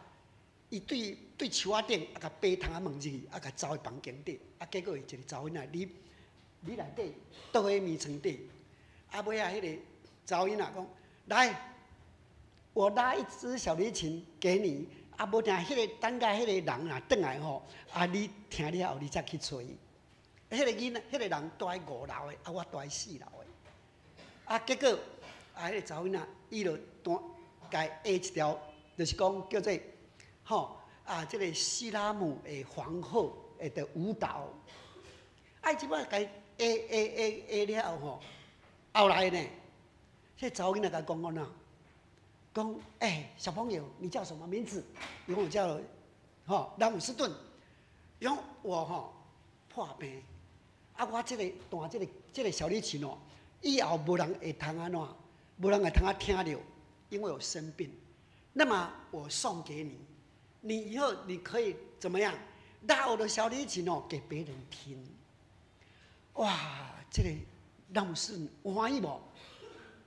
伊对树仔顶甲爬窗仔门入去，甲走去房间底。结果一个查某囡仔，你内底倒喺眠床底。尾迄个查某囡仔讲：“来，我拉一支小提琴给你。无定迄个等下迄个人转来你听了后你再去找伊。迄个囡仔，迄个人住喺5楼的，我住喺4楼的。结果迄个查某囡仔，伊就甲下一条，就是讲叫做这个西拉姆的皇后的舞蹈。即摆甲下了后来呢，这查某囡仔甲讲讲小朋友，你叫什么名字？因为我叫拉姆斯顿。因为我破病，我这个弹这个小提琴以后无人会通安怎，无人会通听到，因为我生病。那么我送给你，你以后你可以怎么样？拉我的小提琴给别人听。哇，这个拉姆斯顿欢喜无？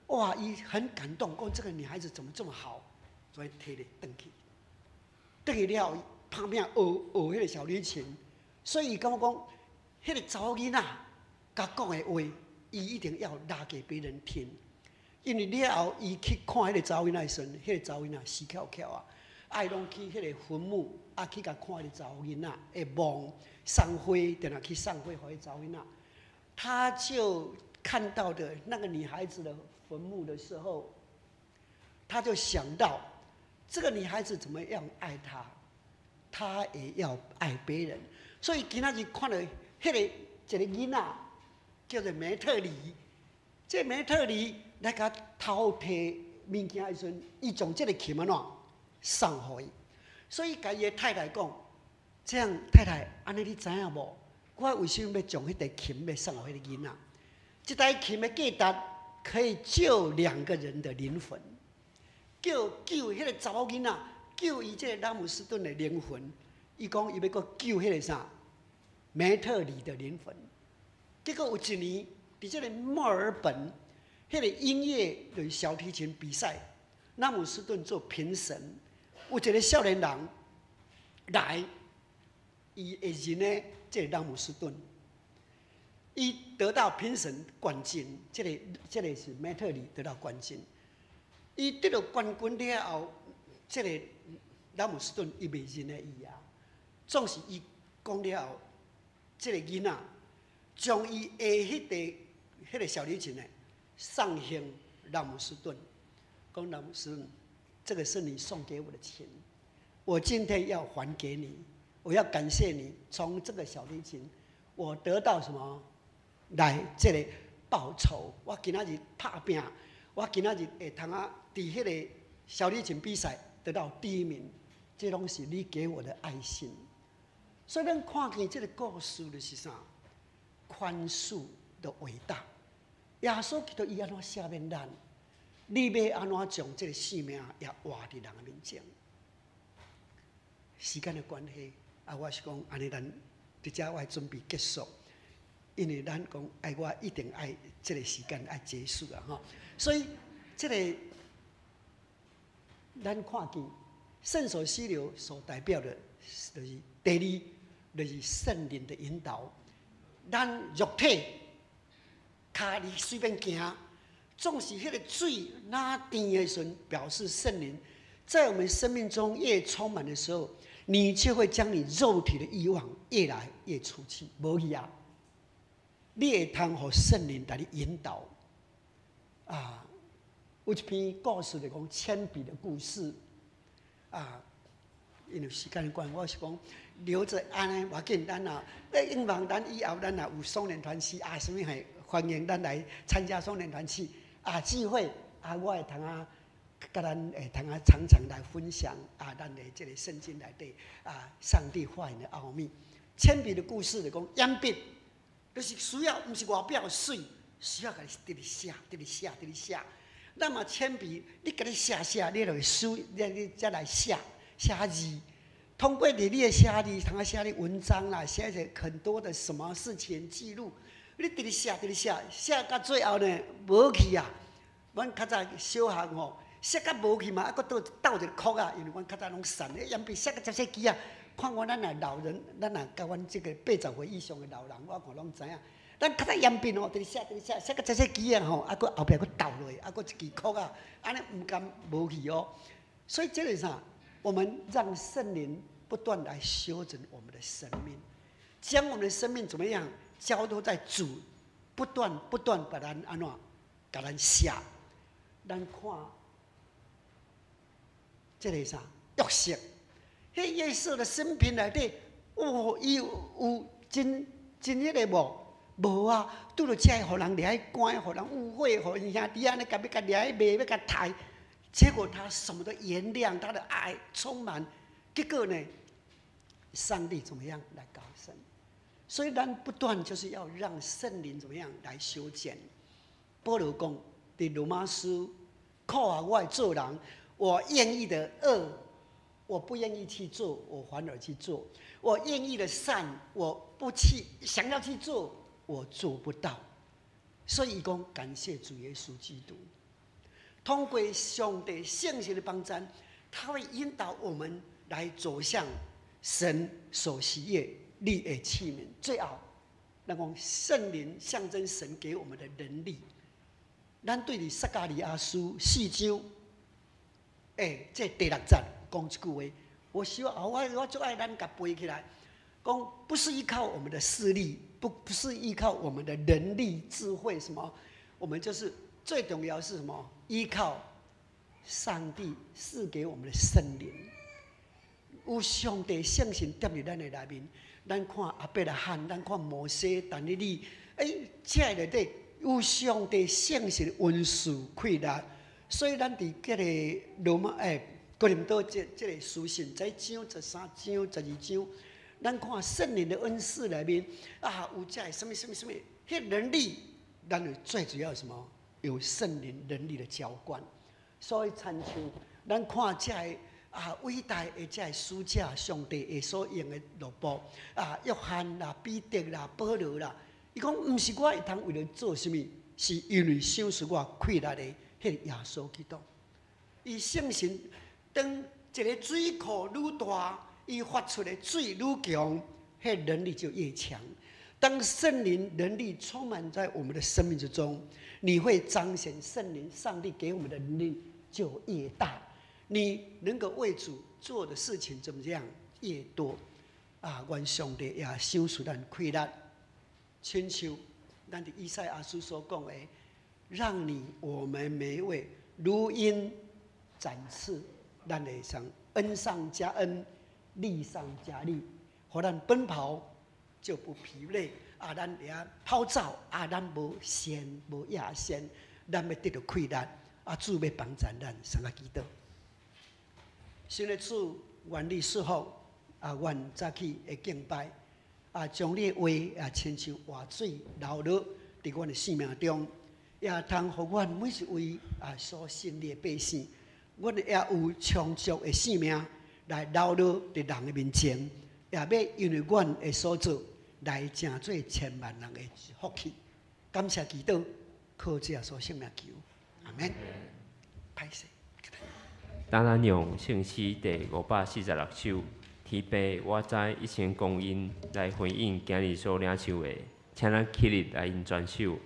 哇，伊很感动，讲这个女孩子怎么这么好，所以摕咧回去。回去了，旁边学迄个小提琴，所以伊感觉讲，迄个查某囡仔甲讲的话，伊一定要拉给别人听。因为了后，伊去看迄个查某囡仔时，迄个查某囡仔死翘翘拢去迄个坟墓去甲看迄个查某囡仔会梦送花，定去送花，互迄查某囡仔，他就看到的那个女孩子的坟墓的时候，他就想到这个女孩子怎么样爱他，他也要爱别人。所以今仔日看到迄个一个囡仔，叫做梅特里。这梅特里来甲偷摕物件的时阵，伊将这个琴怎送互伊，所以甲伊的太太讲：这样太太，安尼你知影无？我为什么要将迄台琴要送互迄个囡仔？这台琴的价值可以救2个人的灵魂，救迄个查某囡仔，救伊这个拉姆斯顿的灵魂。伊讲伊要搁救迄个啥梅特里的灵魂。结果有一年，伫这个墨尔本，迄个音乐就是小提琴比赛，拉姆斯顿做评审，有一个少年人来，伊会认呢这个拉姆斯顿，伊得到评审冠军，这个是梅特里得到冠军。伊得到冠军了后，这个拉姆斯顿伊袂认呢伊啊，总是伊讲了后，这个囡仔将伊下迄个小提琴呢送向拉姆斯顿，讲拉姆斯顿，这个是你送给我的琴，我今天要还给你，我要感谢你，从这个小提琴我得到什么？来这个报酬，我今仔日打拼，我今仔日会通啊，伫迄个小提琴比赛得到第1名，这拢是你给我的爱心。所以咱看见这个故事就是啥？宽恕的伟大。耶稣基督伊安怎赦免咱？你要安怎将这个性命也活伫人的面前？时间的关系，我是讲安尼，咱伫遮我准备结束。因为咱讲，我一定爱这个时间爱结束啊！哈，所以这个咱看见圣所溪流所代表的，就是第二，就是圣灵的引导。咱肉体脚里随便行，总是迄个水哪甜的时阵，表示圣灵在我们生命中越充满的时候，你就会将你肉体的欲望越来越出去，无去啊！你会通互圣灵来你引导啊！有一篇故事就讲铅笔的故事啊。因为时间的关系，我是讲留着安尼，我紧咱啊，希望咱以后咱有双年团契啊，什么系欢迎咱来参加双年团契啊聚会啊，我会通啊，甲咱会通啊常常来分享啊，咱的这个圣经内底啊，上帝话语的奥秘。铅笔的故事就讲鉛笔。就是需要，不是外表水，需要甲你直直写，直直写，直直写。那么铅笔，你甲你写，你就会输，你再来写字。通过你的写字，通过写的文章啦，写着很多的什么事情记录。你直直写，直直写，写到最后呢，无去啊。阮较早小学吼，写到无去嘛，还佫倒一个壳啊，因为阮较早拢散，铅笔写到十细支啊。看我咱若老人，咱若甲阮这个80岁以上的老人，我看拢知影。咱较早严笔吼，直写，写到这支啊吼，啊佫后壁佫倒落去，啊佫一支壳啊，安尼唔甘无去哦。所以这个啥，我们让圣灵不断来修整我们的生命，将我们的生命怎么样交托在主，不断把咱安怎，甲咱写。咱看这个啥约瑟。迄约瑟的生平内底，伊有真迄个无啊？拄着遮互人掠去关，互人误会，互兄弟安尼甲掠去卖，要甲抬。结果他什么都原谅，他的爱充满。结果呢，上帝怎么样来高升？所以咱不断就是要让圣灵怎么样来修剪。保罗讲，伫罗马书，靠啊，我做人，我愿意的恶。我不愿意去做，我反而去做；我愿意的善，我不去想要去做，我做不到。所以讲，感谢主耶稣基督，通过上帝圣神的帮助，他会引导我们来走向神所喜悦立的器皿。最后，咱讲圣灵象征神给我们的能力。咱对你撒迦利亚书4章，这第6节。讲一句话，我希望我最爱咱甲背起来，讲不是依靠我们的势力，不是依靠我们的能力、智慧什么，我们就是最重要是什么？依靠上帝赐给我们的圣灵，有上帝圣神踮伫咱的内面。咱看阿伯拉罕，咱看摩西、但以理，这内底有上帝圣神的恩赐开力，所以咱伫这个罗马哥林多这个书信在章13章12章，咱看圣灵的恩赐里面有这什么，迄能力，咱最主要是什么？有圣灵能力的浇灌，所以参像咱看这个伟大的这个使者，上帝会所用的路簿约翰啦、彼得啦、保罗啦，伊讲毋是我会通为了做什么，是因为想是我开力的迄个耶稣基督，伊圣神当一个水库愈大，伊发出的水愈强，迄能力就越强。当圣灵能力充满在我们的生命之中，你会彰显圣灵上帝给我们的能力就越大。你能够为主做的事情怎么样越多愿上帝也赏赐咱开力，亲像咱的以赛亚书所讲的，让我们每一位如鹰展翅，咱会上恩上加恩，利上加利，互咱奔跑就不疲累咱也跑走咱无闲无夜闲，咱要得到开力主要帮助咱三个基督。新的主，愿你赐福愿早起会敬拜将你的话亲像活水流落伫阮的生命中，也通互阮每一位所信你的百姓，阮也有充足的生命来流落伫人的面前，也要因为阮的所做来成做千万人的福气。感谢基督，靠这所圣名求，阿门。歹势。当咱用圣诗第546首，天父我知一生光阴来回应今日所领受的，请咱起立来因转首。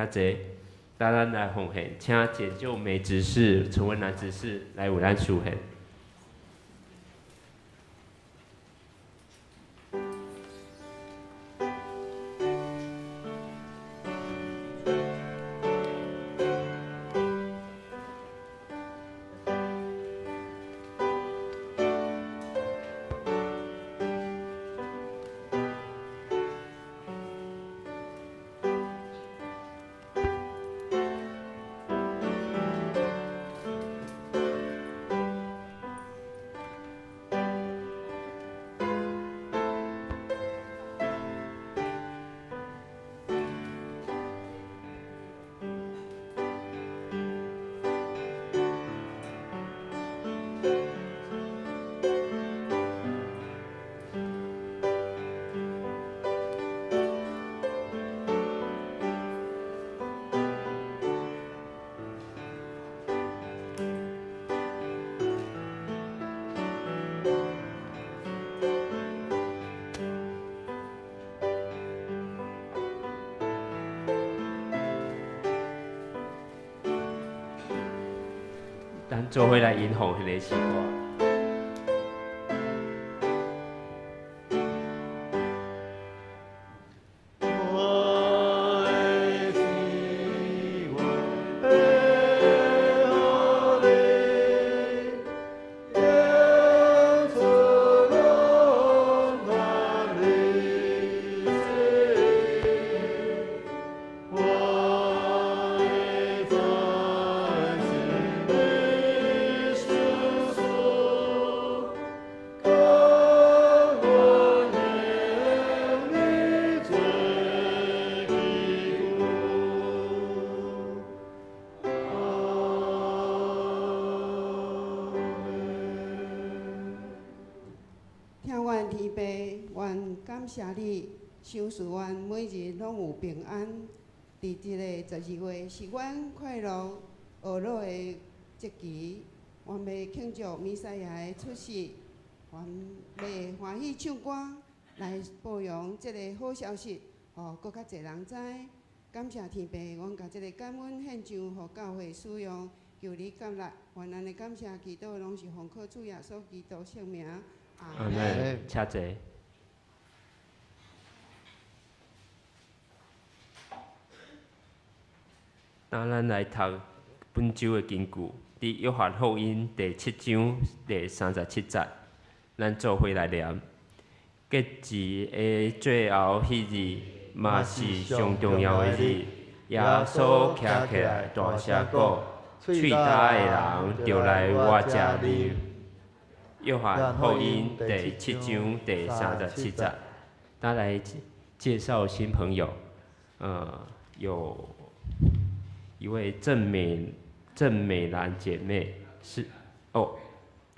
者，咱来奉献，请解救美执事、陈文南执事来为咱赎献。咱做伙来引红迄个诗歌。谢你，想使阮每日拢有平安。伫即个12月是阮快乐和乐的节期，阮要庆祝弥赛亚的出世，阮要欢喜唱歌来播扬即个好消息，互搁较侪人知。感谢天父，阮甲即个感恩献上，互教会使用，求你接纳。愿咱的感谢祈祷拢是奉靠主耶稣基督圣名。阿门。请坐。当咱来读本周的经句，伫约翰福音第7章第37节，咱做伙来念。节日的最后迄日，嘛是上重要的日。耶稣徛起来大声讲：喙焦的人，就来我这里。约翰福音第7章第37节，咱来介绍新朋友，有一位郑美兰姐妹是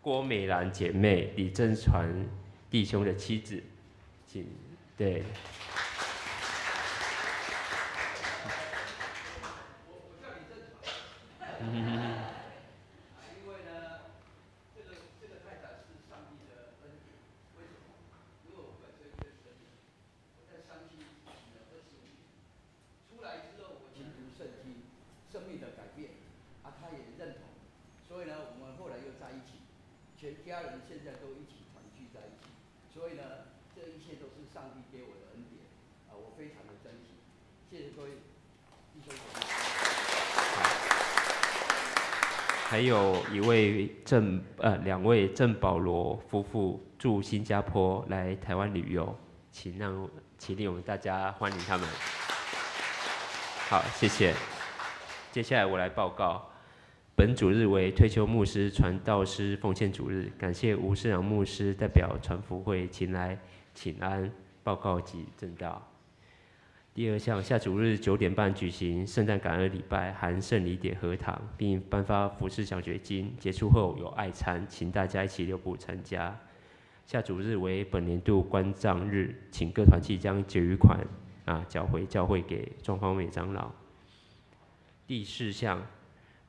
郭美兰姐妹，李正传弟兄的妻子，请对。全家人现在都一起团聚在一起，所以呢，这一切都是上帝给我的恩典，我非常的珍惜。谢谢各位弟兄姐妹。还有一位两位郑保罗夫妇住新加坡来台湾旅游，请令我们大家欢迎他们。好，谢谢。接下来我来报告。本主日为退休牧师、传道师奉献主日，感谢吴世良牧师代表传福会前来请安、报告及证道。第二项，下主日9点半举行圣诞感恩礼拜，含圣礼典合堂，并颁发服事奖学金。结束后有爱餐，请大家一起留步参加。下主日为本年度关账日，请各团契将结余款缴回教会给庄方美长老。第4项。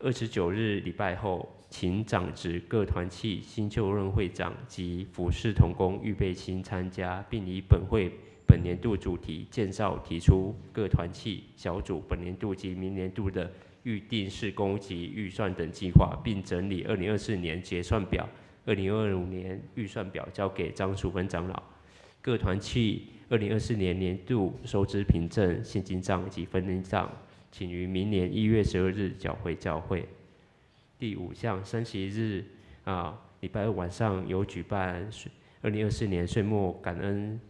29日礼拜后，请长职各团契新就任会长及服事同工预备亲参加，并以本年度主题介绍提出各团契小组本年度及明年度的预定事工及预算等计划，并整理2024年结算表、2025年预算表交给张淑芬长老。各团契2024年年度收支凭证、现金账及分类账，请于明年1月12日缴回教会。第5项，升息日礼拜2晚上有举办2024年岁末感恩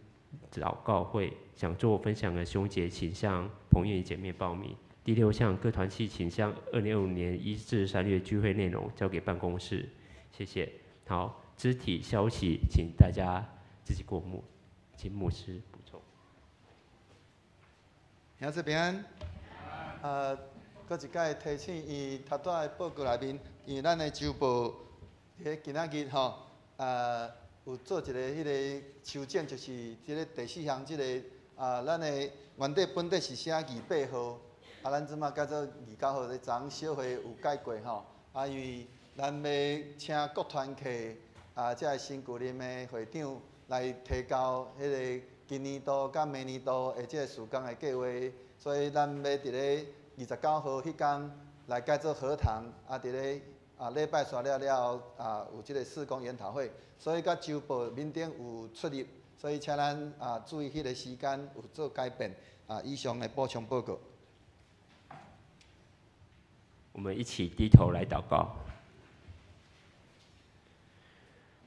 祷告会，讲座分享的兄姐请向彭燕姐妹报名。第6项，各团契请将2025年1至3月聚会内容交给办公室，谢谢。好，肢体消息，请大家自己过目，请牧师补充。兄弟平安。搁一届提醒伊头拄仔报告内面，因为咱的周报伫今仔日有做一个迄个修正，就是即个第4项即个咱的原底本底是写28号，咱即马改做29号，昨昏小会有改过吼。因为咱要请各团契即个新旧任的会长来提交迄个今年度甲明年度的即个事工的计划，所以咱要伫咧29号迄天来改做合堂，伫咧礼拜煞了了有即个事工研讨会，所以甲周报面顶有出入，所以请咱注意迄个时间有做改变。以上的补充报告。我们一起低头来祷告。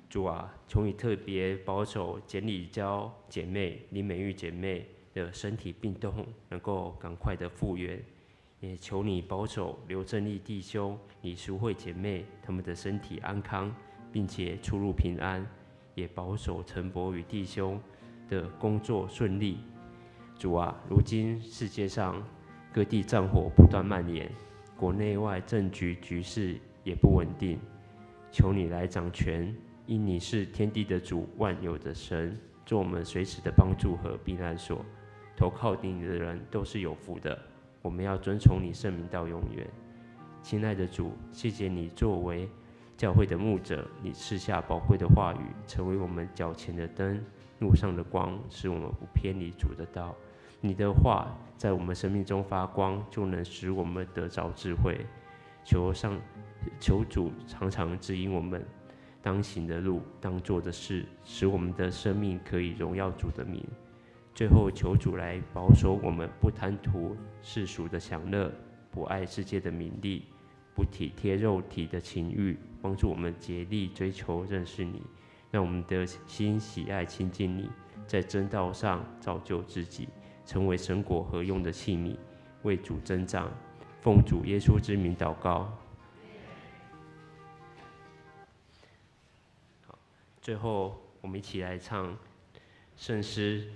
主啊，求你特别保守简礼娇姐妹、林美玉姐妹的身体病痛能够赶快的复原，也求你保守刘正利弟兄、李淑慧姐妹他们的身体安康，并且出入平安，也保守陈柏宇弟兄的工作顺利。主啊，如今世界上各地战火不断蔓延，国内外政局局势也不稳定，求你来掌权。因你是天地的主，万有的神，做我们随时的帮助和避难所。投靠你的人都是有福的。我们要遵从你圣名到永远。亲爱的主，谢谢你作为教会的牧者，你赐下宝贵的话语，成为我们脚前的灯，路上的光，使我们不偏离主的道。你的话在我们生命中发光，就能使我们得着智慧。求主常常指引我们当行的路，当做的事，使我们的生命可以荣耀主的名。最后，求主来保守我们，不贪图世俗的享乐，不爱世界的名利，不体贴肉体的情欲，帮助我们竭力追求认识你，让我们的心喜爱亲近你，在真道上造就自己，成为神国合用的器皿，为主增长。奉主耶稣之名祷告。最后，我们一起来唱圣诗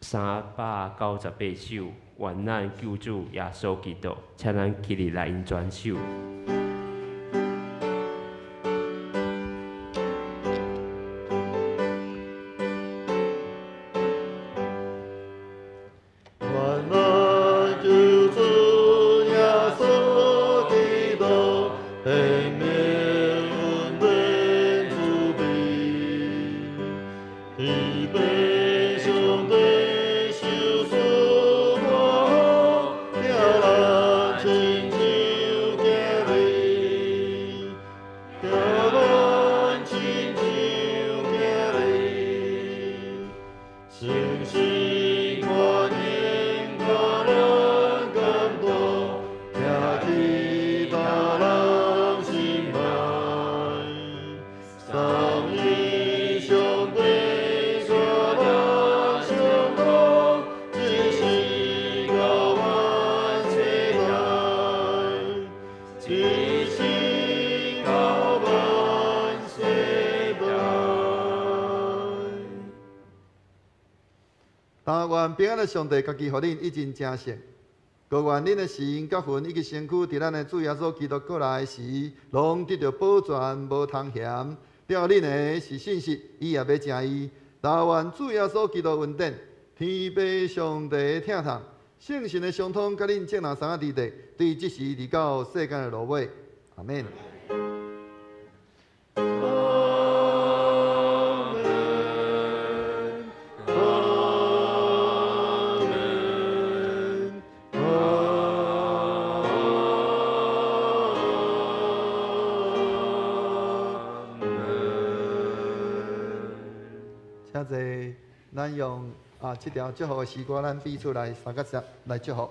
398首，愿咱救主耶稣基督，请咱起立来因转手。但愿平安的上帝，家己互恁一真正实。高愿恁的心、甲魂以及身躯，伫咱的主耶稣基督过来时，拢得到保全，无通嫌。了恁的是信实，伊也要正义。但愿主耶稣基督恩典，天父上帝疼痛，圣神的相通，甲恁正人三个伫地，对即时直到世间的落尾。阿免。请坐，咱用这条祝福的诗歌，咱比出来3个来祝福。